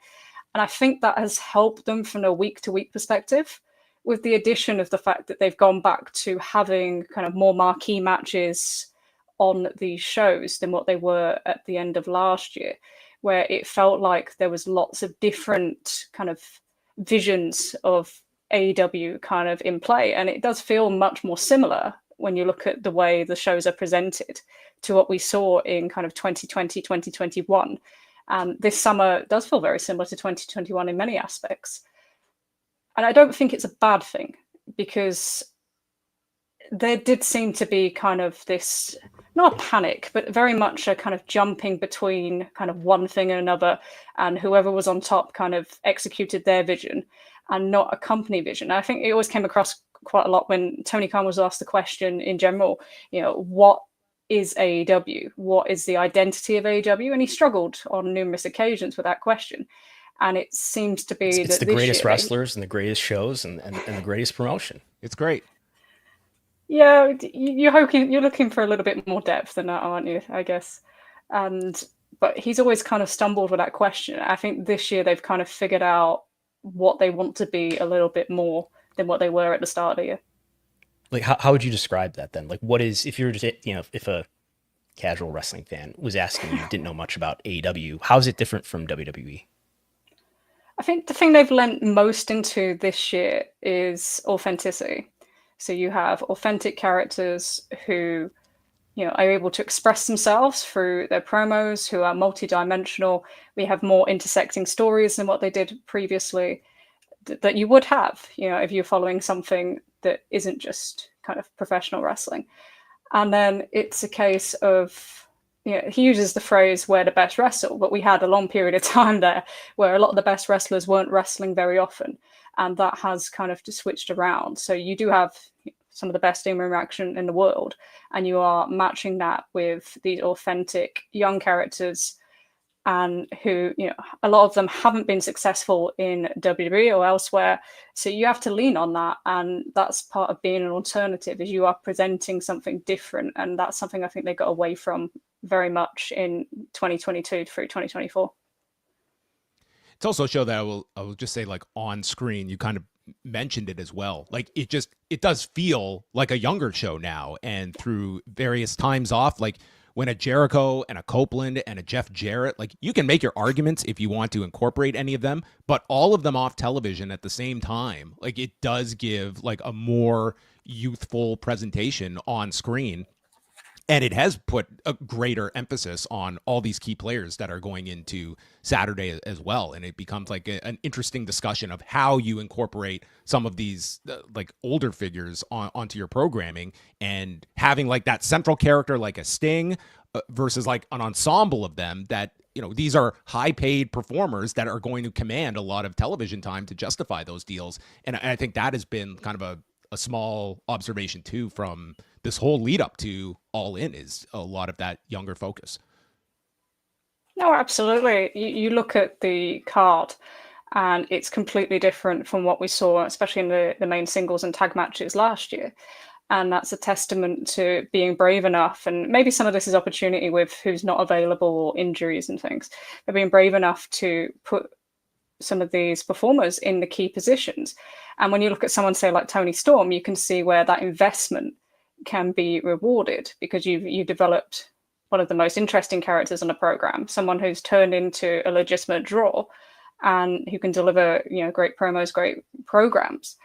Speaker 9: and I think that has helped them from a week-to-week perspective, with the addition of the fact that they've gone back to having kind of more marquee matches on these shows than what they were at the end of last year, where it felt like there was lots of different kind of visions of AEW kind of in play. And it does feel much more similar when you look at the way the shows are presented to what we saw in kind of 2020, 2021. This summer does feel very similar to 2021 in many aspects. And I don't think it's a bad thing, because there did seem to be kind of this, not a panic, but very much a kind of jumping between kind of one thing and another, and whoever was on top kind of executed their vision and not a company vision. And I think it always came across quite a lot when Tony Khan was asked the question in general, what is AEW? What is the identity of AEW? And he struggled on numerous occasions with that question. And it seems to be
Speaker 7: it's the greatest wrestlers and the greatest shows and the greatest promotion.
Speaker 6: It's great.
Speaker 9: Yeah, you're looking for a little bit more depth than that, aren't you? I guess. But he's always kind of stumbled with that question. I think this year they've kind of figured out what they want to be a little bit more than what they were at the start of the year.
Speaker 7: Like, how would you describe that then? Like, what is, if you're just, if a casual wrestling fan was asking you, didn't know much about AEW, how is it different from WWE?
Speaker 9: I think the thing they've lent most into this year is authenticity. So you have authentic characters who, are able to express themselves through their promos, who are multidimensional. We have more intersecting stories than what they did previously that you would have, if you're following something that isn't just kind of professional wrestling. And then it's a case of, he uses the phrase "where the best wrestle," but we had a long period of time there where a lot of the best wrestlers weren't wrestling very often, and that has kind of just switched around. So you do have some of the best in-ring action in the world, and you are matching that with these authentic young characters, and who, a lot of them haven't been successful in WWE or elsewhere. So you have to lean on that, and that's part of being an alternative, is you are presenting something different, and that's something I think they got away from very much in 2022 through 2024.
Speaker 6: It's also a show that I will just say, like, on screen, you kind of mentioned it as well. Like, it does feel like a younger show now, and through various times off, like, when a Jericho and a Copeland and a Jeff Jarrett, like you can make your arguments if you want to incorporate any of them, but all of them off television at the same time, like it does give like a more youthful presentation on screen. And it has put a greater emphasis on all these key players that are going into Saturday as well. And it becomes like an interesting discussion of how you incorporate some of these like older figures onto your programming, and having like that central character like a Sting versus like an ensemble of them that, you know, these are high paid performers that are going to command a lot of television time to justify those deals. And I think that has been kind of a small observation too from this whole lead up to All In, is a lot of that younger focus.
Speaker 9: No, absolutely. You look at the card and it's completely different from what we saw, especially in the main singles and tag matches last year. And that's a testament to being brave enough. And maybe some of this is opportunity with who's not available or injuries and things, but being brave enough to put some of these performers in the key positions. And when you look at someone, say, like Tony Storm, you can see where that investment can be rewarded, because you've developed one of the most interesting characters on the program, someone who's turned into a legitimate draw and who can deliver, you know, great promos, great programs.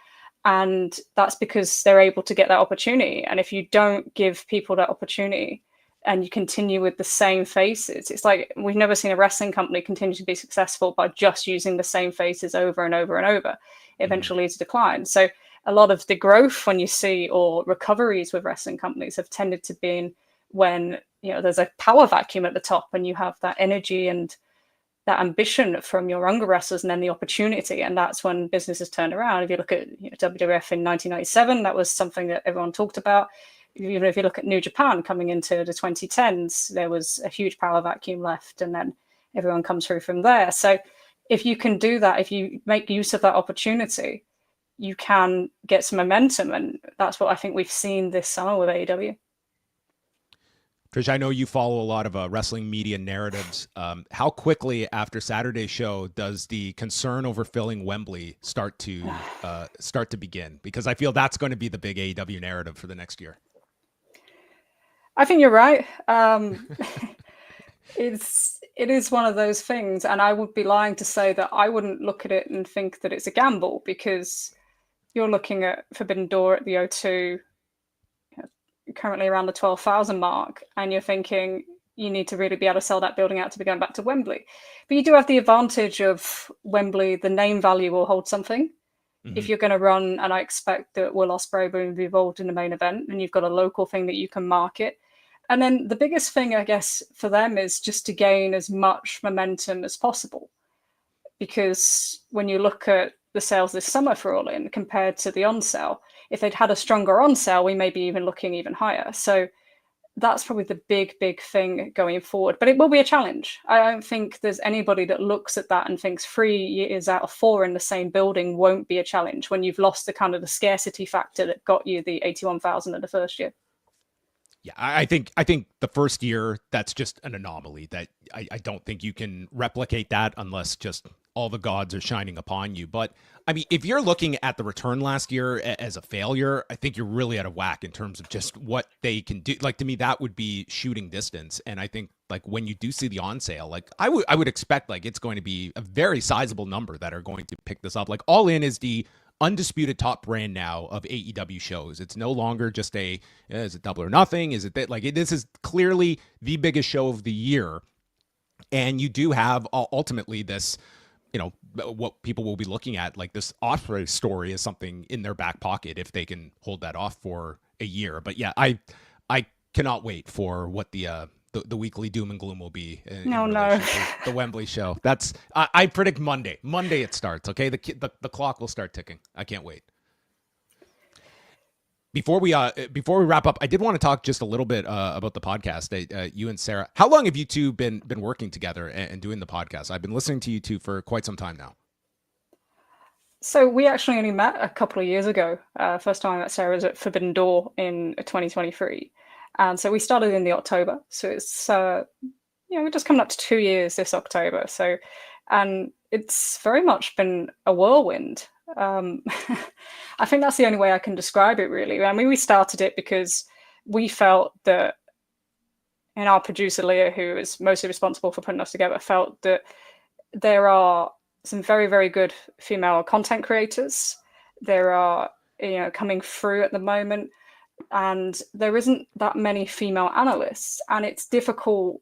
Speaker 9: And that's because they're able to get that opportunity. And if you don't give people that opportunity and you continue with the same faces, it's like we've never seen a wrestling company continue to be successful by just using the same faces over and over and over. It eventually leads to decline. So a lot of the growth when you see, or recoveries with wrestling companies, have tended to be when, you know, there's a power vacuum at the top and you have that energy and that ambition from your younger wrestlers, and then the opportunity, and that's when businesses turn around. If you look at, you know, WWF in 1997, that was something that everyone talked about. Even if you look at New Japan coming into the 2010s, there was a huge power vacuum left, and then everyone comes through from there. So if you can do that, if you make use of that opportunity, you can get some momentum. And that's what I think we've seen this summer with AEW.
Speaker 6: Trish, I know you follow a lot of wrestling media narratives. How quickly after Saturday's show does the concern over filling Wembley start to begin? Because I feel that's going to be the big AEW narrative for the next year.
Speaker 9: I think you're right. It is one of those things, and I would be lying to say that I wouldn't look at it and think that it's a gamble, because you're looking at Forbidden Door at the O2, currently around the 12,000 mark, and you're thinking you need to really be able to sell that building out to be going back to Wembley. But you do have the advantage of Wembley, the name value will hold something. If you're going to run, and I expect that Will Ospreay will be involved in the main event, and you've got a local thing that you can market. And then the biggest thing, I guess, for them is just to gain as much momentum as possible. Because when you look at the sales this summer for All In compared to the on-sale, if they'd had a stronger on-sale, we may be even looking even higher. So that's probably the big thing going forward. But it will be a challenge. I don't think there's anybody that looks at that and thinks 3 years out of 4 in the same building won't be a challenge when you've lost the kind of the scarcity factor that got you the 81,000 in the first year.
Speaker 6: Yeah, I think the first year, that's just an anomaly that I don't think you can replicate that unless just all the gods are shining upon you. But I mean, if you're looking at the return last year as a failure, I think you're really out of whack in terms of just what they can do. Like, to me, that would be shooting distance. And I think, like, when you do see the on sale, like I would expect like it's going to be a very sizable number that are going to pick this up. Like, All In is the undisputed top brand now of AEW shows. It's no longer just is it Double or Nothing? Is it that, like, this is clearly the biggest show of the year. And you do have ultimately this, you know, what people will be looking at, like this Ospreay story is something in their back pocket if they can hold that off for a year. But yeah, I cannot wait for what the weekly doom and gloom will be. No. The Wembley show. That's I predict Monday. Monday it starts. Okay, the clock will start ticking. I can't wait. Before we wrap up, I did want to talk just a little bit about the podcast. You and Sarah, how long have you two been working together and doing the podcast? I've been listening to you two for quite some time now.
Speaker 9: So we actually only met a couple of years ago. First time I met Sarah was at Forbidden Door in 2023. And so we started in the October. So it's, we're just coming up to 2 years this October. So, and it's very much been a whirlwind. I think that's the only way I can describe it, really. I mean, we started it because we felt that and our producer Leah, who is mostly responsible for putting us together, felt that there are some very, very good female content creators. There are, coming through at the moment, and there isn't that many female analysts, and it's difficult.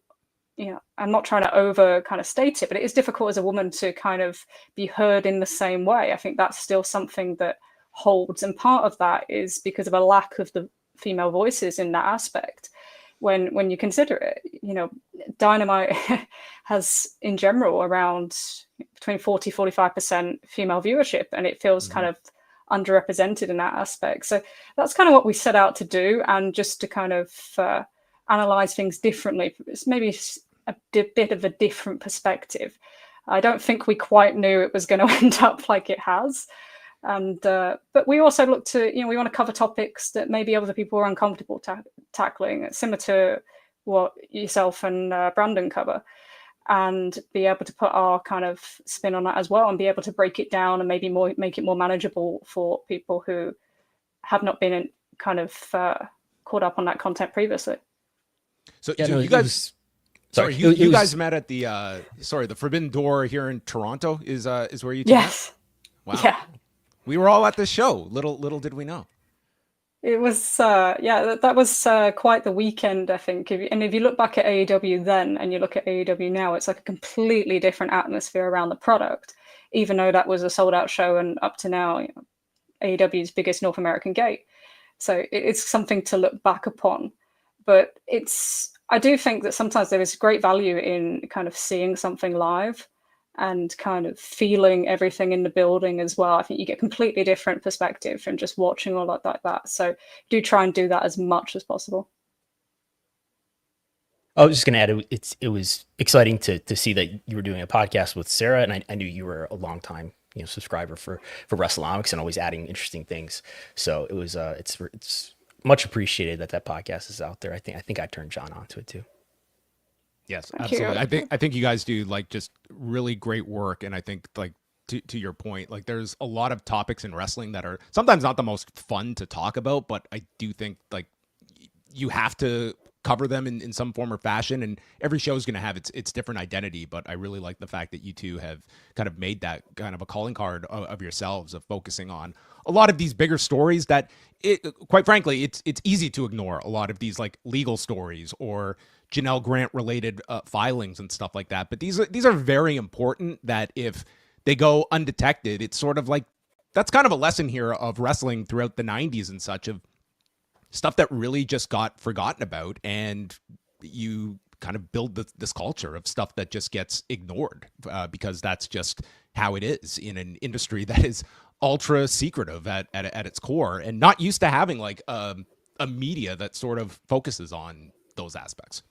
Speaker 9: I'm not trying to over kind of state it, but it is difficult as a woman to kind of be heard in the same way. I think that's still something that holds, and part of that is because of a lack of the female voices in that aspect. When you consider it, Dynamite has in general around between 40-45% female viewership, and it feels kind of underrepresented in that aspect. So that's kind of what we set out to do, and just to kind of analyze things differently. It's maybe a bit of a different perspective. I don't think we quite knew it was going to end up like it has. And but we also look to, we want to cover topics that maybe other people are uncomfortable tackling, similar to what yourself and Brandon cover, and be able to put our kind of spin on that as well, and be able to break it down and maybe make it more manageable for people who have not been kind of caught up on that content previously.
Speaker 6: So you guys. Sorry, you guys met at the the Forbidden Door here in Toronto is where you two
Speaker 9: Yes.
Speaker 6: met? Wow.
Speaker 9: Yeah.
Speaker 6: We were all at the show. Little did we know.
Speaker 9: It was that was quite the weekend, I think. If you look back at AEW then and you look at AEW now, it's like a completely different atmosphere around the product. Even though that was a sold out show, and up to now, AEW's biggest North American gate. So it's something to look back upon. But I do think that sometimes there is great value in kind of seeing something live and kind of feeling everything in the building as well. I think you get a completely different perspective from just watching all like that. So do try and do that as much as possible.
Speaker 7: I was just going to add, it was exciting to see that you were doing a podcast with Sarah, and I knew you were a long time subscriber for WrestleNomics and always adding interesting things. So it was it's much appreciated that podcast is out there. I think I turned John onto it too.
Speaker 6: Yes,
Speaker 9: Thank
Speaker 6: absolutely.
Speaker 9: you.
Speaker 6: I think you guys do like just really great work, and I think like to your point, like there's a lot of topics in wrestling that are sometimes not the most fun to talk about, but I do think like you have to cover them in some form or fashion, and every show is going to have its different identity. But I really like the fact that you two have kind of made that kind of a calling card of yourselves, of focusing on a lot of these bigger stories that quite frankly, it's easy to ignore a lot of these like legal stories or Janel Grant related filings and stuff like that. But these are very important, that if they go undetected, it's sort of like, that's kind of a lesson here of wrestling throughout the 90s and such, of stuff that really just got forgotten about, and you kind of build this culture of stuff that just gets ignored because that's just how it is in an industry that is ultra secretive at its core, and not used to having like a media that sort of focuses on those aspects.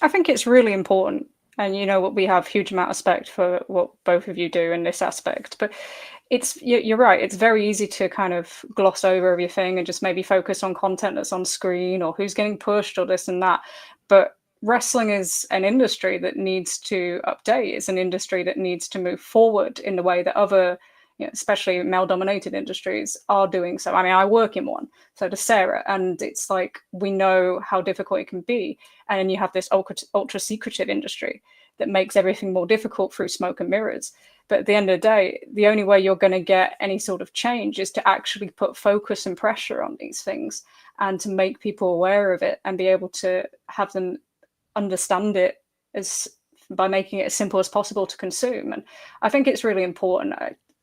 Speaker 9: I think it's really important, and we have huge amount of respect for what both of you do in this aspect, but you're right, it's very easy to kind of gloss over everything and just maybe focus on content that's on screen or who's getting pushed or this and that. But wrestling is an industry that needs to update. It's an industry that needs to move forward in the way that other, especially male-dominated industries, are doing so. I mean, I work in one, so does Sarah, and it's like we know how difficult it can be. And then you have this ultra-secretive industry that makes everything more difficult through smoke and mirrors. But at the end of the day, the only way you're going to get any sort of change is to actually put focus and pressure on these things, and to make people aware of it and be able to have them understand it by making it as simple as possible to consume. And I think it's really important.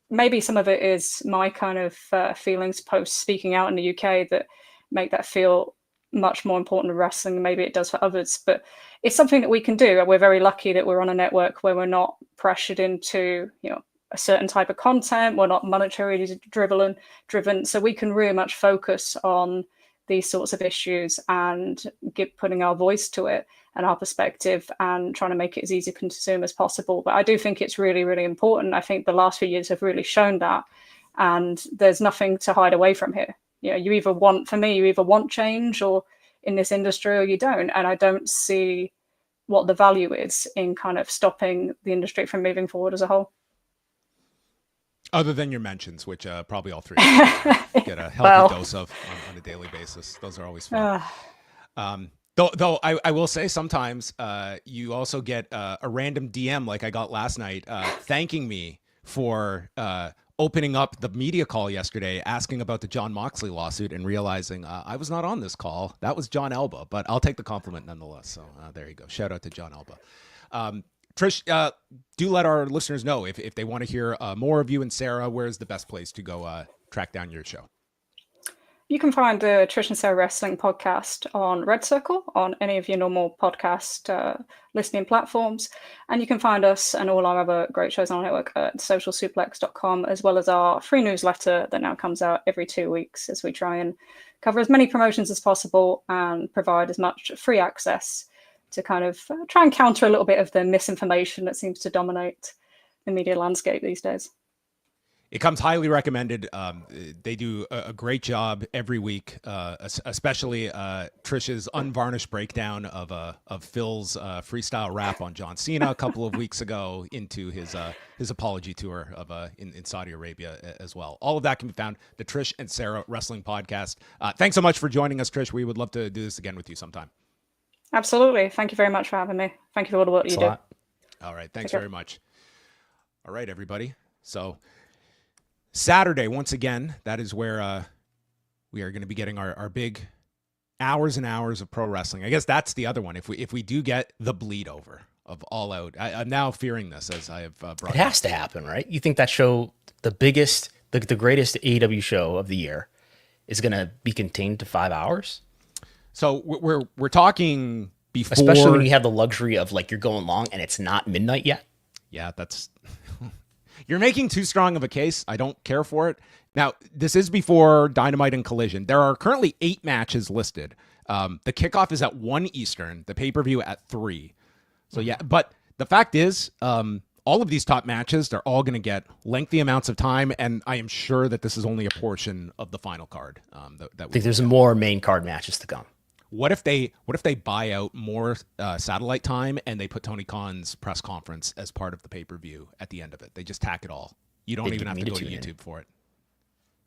Speaker 9: Maybe some of it is my kind of feelings post speaking out in the UK that make that feel much more important to wrestling than maybe it does for others. But it's something that we can do. We're very lucky that we're on a network where we're not pressured into, a certain type of content. We're not monetarily driven. So we can really much focus on these sorts of issues and putting our voice to it and our perspective, and trying to make it as easy to consume as possible. But I do think it's really, really important. I think the last few years have really shown that, and there's nothing to hide away from here. You either want change or in this industry, or you don't. And I don't see what the value is in kind of stopping the industry from moving forward as a whole.
Speaker 6: Other than your mentions, which probably all three get a healthy dose of on a daily basis. Those are always fun. Though I will say sometimes you also get a random DM like I got last night thanking me for opening up the media call yesterday, asking about the Jon Moxley lawsuit and realizing I was not on this call. That was John Elba, but I'll take the compliment nonetheless. So there you go. Shout out to John Elba. Trish, do let our listeners know if they want to hear more of you and Sarah, where's the best place to go track down your show?
Speaker 9: You can find the Trish and Sarah Wrestling podcast on Red Circle, on any of your normal podcast listening platforms. And you can find us and all our other great shows on our network at socialsuplex.com, as well as our free newsletter that now comes out every 2 weeks as we try and cover as many promotions as possible and provide as much free access to kind of try and counter a little bit of the misinformation that seems to dominate the media landscape these days.
Speaker 6: It comes highly recommended. They do a great job every week, especially Trish's unvarnished breakdown of Phil's freestyle rap on John Cena a couple of weeks ago into his apology tour of in Saudi Arabia as well. All of that can be found the Trish and Sarah Wrestling Podcast. Thanks so much for joining us, Trish. We would love to do this again with you sometime.
Speaker 9: Absolutely. Thank you very much for having me. Thank you for all the work you do.
Speaker 6: All right. Thanks very much. All right, everybody. So Saturday, once again, that is where we are going to be getting our big hours and hours of pro wrestling. I guess that's the other one. If we do get the bleed over of All Out, I'm now fearing this as I have brought
Speaker 7: it has to happen, right? You think that show, the biggest, the greatest AEW show of the year, is going to be contained to 5 hours?
Speaker 6: So we're talking before,
Speaker 7: especially when you have the luxury of like you're going long and it's not midnight yet.
Speaker 6: Yeah, that's you're making too strong of a case. I don't care for it. Now, this is before Dynamite and Collision. There are currently 8 matches listed. The kickoff is at 1 Eastern, the pay-per-view at 3. So yeah, but the fact is, all of these top matches, they're all going to get lengthy amounts of time, and I am sure that this is only a portion of the final card.
Speaker 7: I think there's more main card matches to come.
Speaker 6: What if they buy out more satellite time and they put Tony Khan's press conference as part of the pay-per-view at the end of it? They just tack it all. You don't even have to go to YouTube for it.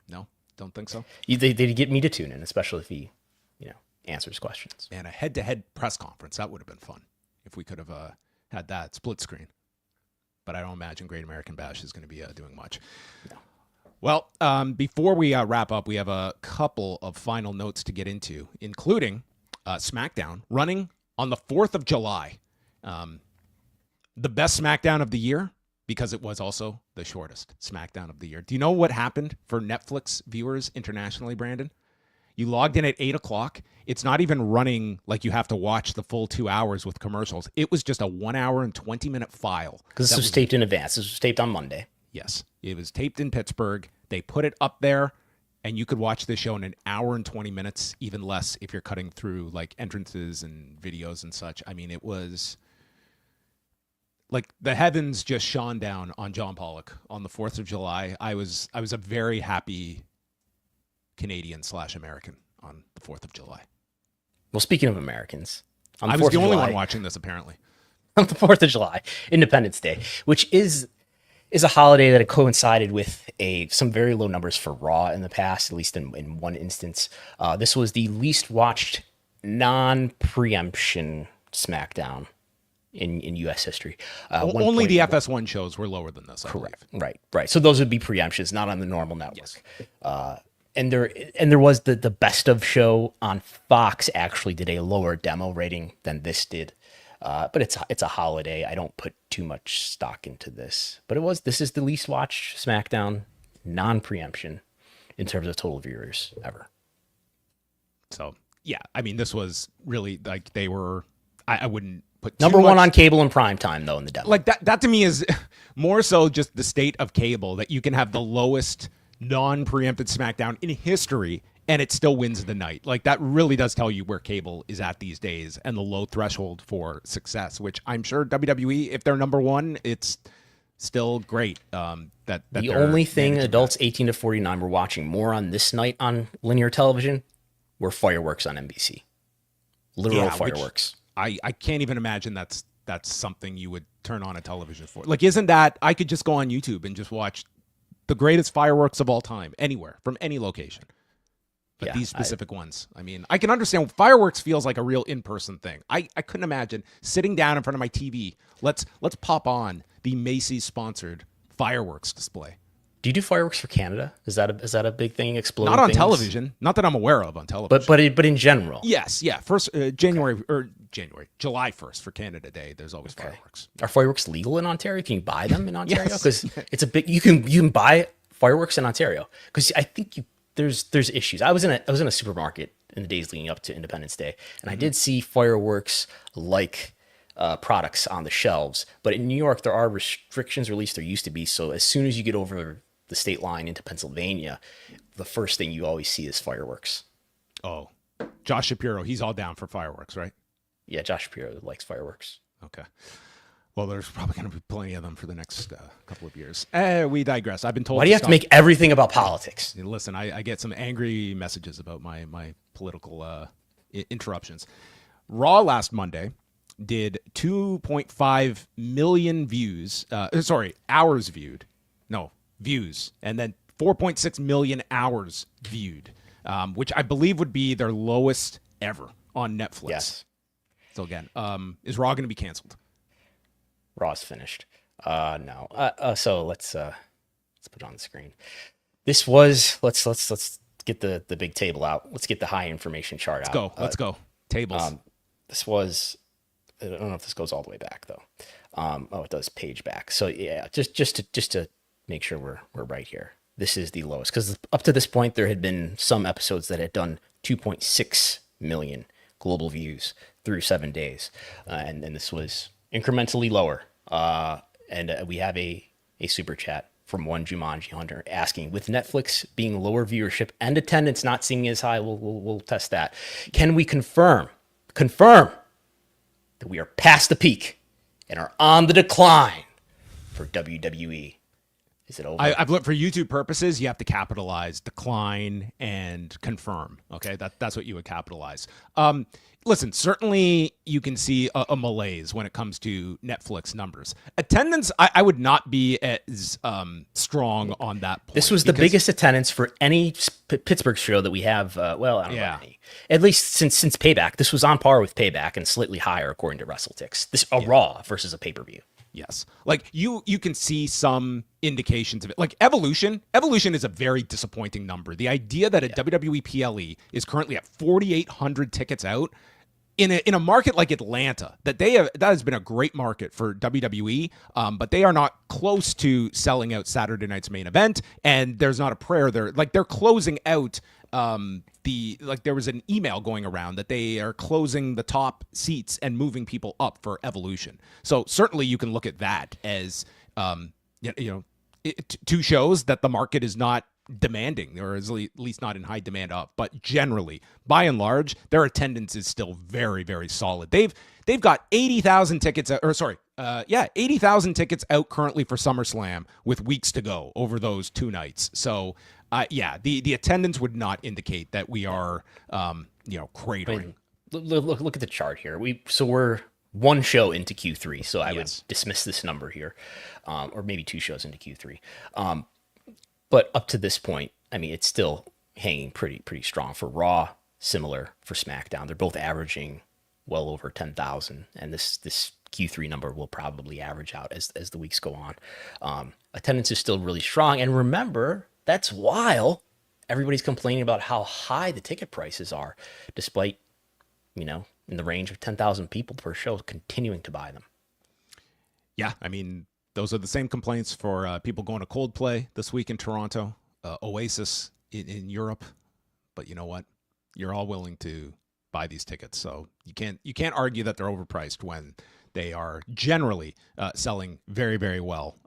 Speaker 6: No, don't think so.
Speaker 7: They get me to tune in, especially if he, answers questions.
Speaker 6: And a head-to-head press conference, that would have been fun if we could have had that split screen. But I don't imagine Great American Bash is going to be doing much. No. Well, before we wrap up, we have a couple of final notes to get into, including SmackDown running on the 4th of July. The best SmackDown of the year, because it was also the shortest SmackDown of the year. Do you know what happened for Netflix viewers internationally, Brandon? You logged in at 8 o'clock. It's not even running like you have to watch the full 2 hours with commercials. It was just a 1 hour and 20-minute file.
Speaker 7: Because this was taped in advance. This was taped on Monday.
Speaker 6: Yes, it was taped in Pittsburgh. They put it up there, and you could watch this show in an hour and 20 minutes, even less if you're cutting through like entrances and videos and such. I mean, it was like the heavens just shone down on John Pollock on the 4th of July. I was a very happy Canadian/American on the 4th of July.
Speaker 7: Well, speaking of Americans,
Speaker 6: I was the only one watching this, apparently.
Speaker 7: On the 4th of July, Independence Day, which is a holiday that had coincided with some very low numbers for Raw in the past, at least in one instance. This was the least watched non-preemption SmackDown in U.S. history.
Speaker 6: Only the FS1 shows were lower than this.
Speaker 7: Correct. Right. So those would be preemptions, not on the normal network. Yes. And there was the best of show on Fox actually did a lower demo rating than this did. But it's a holiday. I don't put too much stock into this. But this is the least watched SmackDown non-preemption in terms of total viewers ever.
Speaker 6: So yeah, I mean, this was really like they were. I wouldn't put
Speaker 7: number one on cable in prime time though in the demo.
Speaker 6: Like that to me is more so just the state of cable that you can have the lowest non-preempted SmackDown in history and it still wins the night. Like that really does tell you where cable is at these days and the low threshold for success, which I'm sure WWE, if they're number one, it's still great. That
Speaker 7: the only thing adults 18 to 49 were watching more on this night on linear television were fireworks on NBC. Literal fireworks.
Speaker 6: I can't even imagine that's something you would turn on a television for. Like, isn't that, I could just go on YouTube and just watch the greatest fireworks of all time, anywhere, from any location. But these specific ones, I mean, I can understand fireworks feels like a real in-person thing. I couldn't imagine sitting down in front of my TV. Let's pop on the Macy's sponsored fireworks display.
Speaker 7: Do you do fireworks for Canada? Is that a big thing? Exploding?
Speaker 6: Not on
Speaker 7: things?
Speaker 6: television. Not that I'm aware of on television.
Speaker 7: But in general.
Speaker 6: Yes, yeah. First July 1st for Canada Day. There's always fireworks.
Speaker 7: Are fireworks legal in Ontario? Can you buy them in Ontario? Because it's a big. You can buy fireworks in Ontario because I think there's issues. I was in a supermarket in the days leading up to Independence Day, and I did see fireworks like products on the shelves. But in New York, there are restrictions, or at least there used to be. So as soon as you get over the state line into Pennsylvania, the first thing you always see is fireworks.
Speaker 6: Oh, Josh Shapiro, he's all down for fireworks, right?
Speaker 7: Yeah, Josh Shapiro likes fireworks.
Speaker 6: Okay. Well, there's probably going to be plenty of them for the next couple of years. We digress. I've been told.
Speaker 7: Why do you have to make everything about politics?
Speaker 6: Listen, I get some angry messages about my political interruptions. Raw last Monday did 2.5 million views. Hours viewed. No, views. And then 4.6 million hours viewed, which I believe would be their lowest ever on Netflix.
Speaker 7: Yes.
Speaker 6: So again, is Raw going to be canceled?
Speaker 7: Raw's finished. No. So let's put it on the screen. This was let's get the big table out. Let's get the high information chart out.
Speaker 6: Let's go. Tables.
Speaker 7: This was. I don't know if this goes all the way back though. It does page back. So yeah, just to make sure we're right here. This is the lowest because up to this point there had been some episodes that had done 2.6 million global views through 7 days, and this was incrementally lower. And we have a super chat from one Jumanji Hunter asking, with Netflix being lower viewership and attendance not seeming as high, we'll test that. Can we confirm that we are past the peak and are on the decline for WWE? Is it over?
Speaker 6: I've looked for YouTube purposes. You have to capitalize decline and confirm. Okay, that's what you would capitalize. Listen, certainly you can see a malaise when it comes to Netflix numbers. Attendance, I would not be as strong on that point.
Speaker 7: This was the biggest attendance for any Pittsburgh show that we have. I don't know any. At least since Payback. This was on par with Payback and slightly higher according to WrestleTix. Raw versus a pay-per-view.
Speaker 6: Yes. Like you can see some indications of it. Like Evolution is a very disappointing number. The idea that a WWE PLE is currently at 4,800 tickets out in a market like Atlanta, that has been a great market for WWE, but they are not close to selling out Saturday night's main event, and there's not a prayer there. Like they're closing out there was an email going around that they are closing the top seats and moving people up for Evolution. So certainly you can look at that as two shows that the market is not demanding, or is at least not in high demand of. But generally, by and large, their attendance is still very, very solid. They've got 80,000 tickets, 80,000 tickets out currently for SummerSlam with weeks to go over those 2 nights. So, the attendance would not indicate that we are, cratering.
Speaker 7: Look at the chart here. We're one show into Q3, so I would dismiss this number here, or maybe 2 shows into Q3. But up to this point, I mean, it's still hanging pretty strong for Raw. Similar for SmackDown. They're both averaging well over 10,000, and this Q3 number will probably average out as the weeks go on. Attendance is still really strong, and remember, that's while everybody's complaining about how high the ticket prices are, despite, in the range of 10,000 people per show continuing to buy them.
Speaker 6: Yeah, I mean, those are the same complaints for people going to Coldplay this week in Toronto, Oasis in Europe. But you know what? You're all willing to buy these tickets, so you can't argue that they're overpriced when they are generally selling very, very well.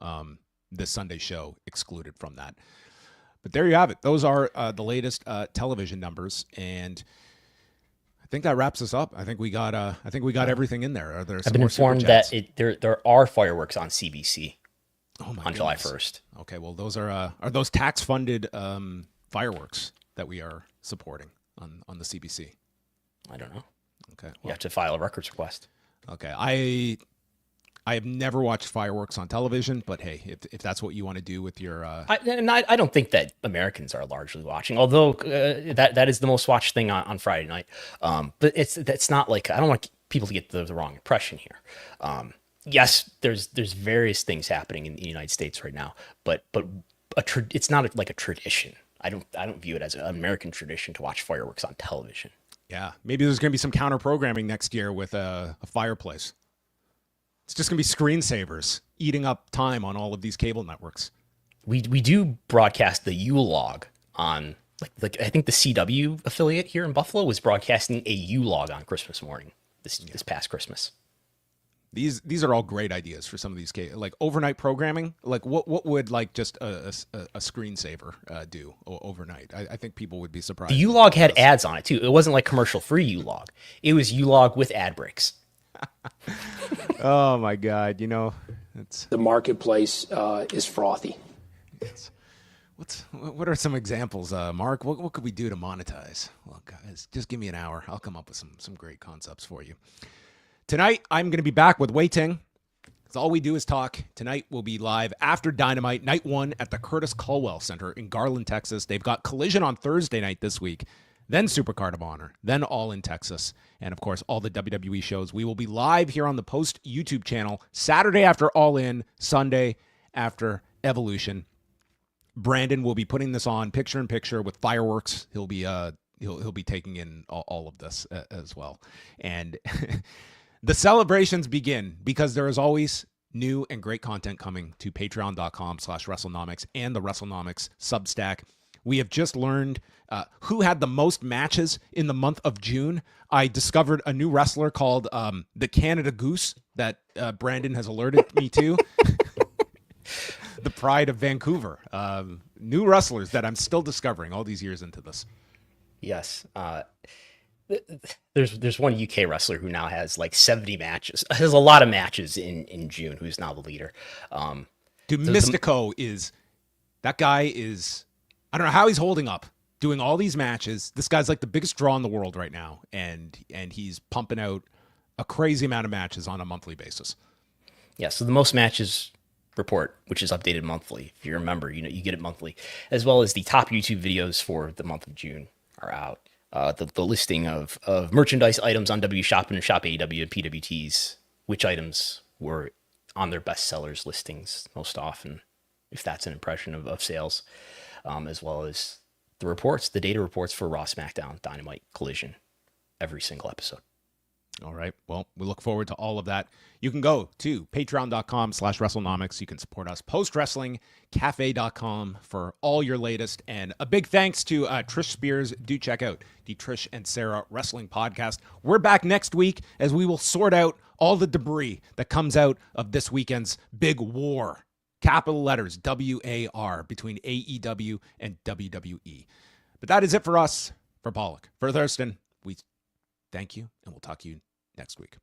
Speaker 6: This Sunday show excluded from that. But there you have it. Those are the latest television numbers, and I think that wraps us up. I think we got everything in there.
Speaker 7: I've been informed that there are fireworks on CBC on July 1st.
Speaker 6: Okay, well, those are those tax-funded fireworks that we are supporting on the CBC?
Speaker 7: I don't know.
Speaker 6: Okay,
Speaker 7: you have to file a records request.
Speaker 6: Okay, I I have never watched fireworks on television, but hey, if that's what you want to do with your...
Speaker 7: I don't think that Americans are largely watching, although that is the most watched thing on Friday night. But it's not like, I don't want people to get the wrong impression here. Yes, there's various things happening in the United States right now, but it's not like a tradition. I don't view it as an American tradition to watch fireworks on television.
Speaker 6: Yeah, maybe there's going to be some counter programming next year with a fireplace. It's just going to be screensavers eating up time on all of these cable networks.
Speaker 7: We do broadcast the Yule log on, like I think the CW affiliate here in Buffalo was broadcasting a Yule log on Christmas morning this past Christmas.
Speaker 6: These are all great ideas for some of these like overnight programming. Like what would like just a screensaver do overnight? I think people would be surprised.
Speaker 7: The Yule log had ads on it too. It wasn't like commercial free Yule log. It was Yule log with ad breaks.
Speaker 6: Oh my God! It's
Speaker 10: the marketplace is frothy.
Speaker 6: Yes. What are some examples, Mark? What could we do to monetize? Well, guys, just give me an hour. I'll come up with some great concepts for you. Tonight, I'm going to be back with Wei Ting. Because all we do is talk. Tonight, we'll be live after Dynamite, night 1 at the Curtis Culwell Center in Garland, Texas. They've got Collision on Thursday night this week, then Supercard of Honor, then All in Texas, and of course, all the WWE shows. We will be live here on the Post YouTube channel Saturday after All In, Sunday after Evolution. Brandon will be putting this on picture in picture with fireworks. He'll be taking in all of this as well. And the celebrations begin because there is always new and great content coming to patreon.com/WrestleNomics and the WrestleNomics Substack. We have just learned who had the most matches in the month of June. I discovered a new wrestler called the Canada Goose that Brandon has alerted me to. The Pride of Vancouver. New wrestlers that I'm still discovering all these years into this.
Speaker 7: Yes. There's one UK wrestler who now has like 70 matches. Has a lot of matches in June, who's now the leader.
Speaker 6: Dude, Mystico that guy is, I don't know how he's holding up doing all these matches. This guy's like the biggest draw in the world right now. And he's pumping out a crazy amount of matches on a monthly basis. Yeah. So the most matches report, which is updated monthly. If you remember, you get it monthly, as well as the top YouTube videos for the month of June are out. The listing of merchandise items on W Shop and Shop AEW and PWTs, which items were on their best sellers listings most often, if that's an impression of sales, as well as the data reports for Raw, SmackDown, Dynamite, Collision, every single episode. All right. Well, we look forward to all of that. You can go to patreon.com/WrestleNomics. You can support us. PostWrestlingCafe.com for all your latest. And a big thanks to Trish Speirs. Do check out the Trish and Sarah Wrestling Podcast. We're back next week as we will sort out all the debris that comes out of this weekend's big war. Capital letters, WAR, between AEW and WWE. But that is it for us. For Pollock, for Thurston, we thank you, and we'll talk to you next week.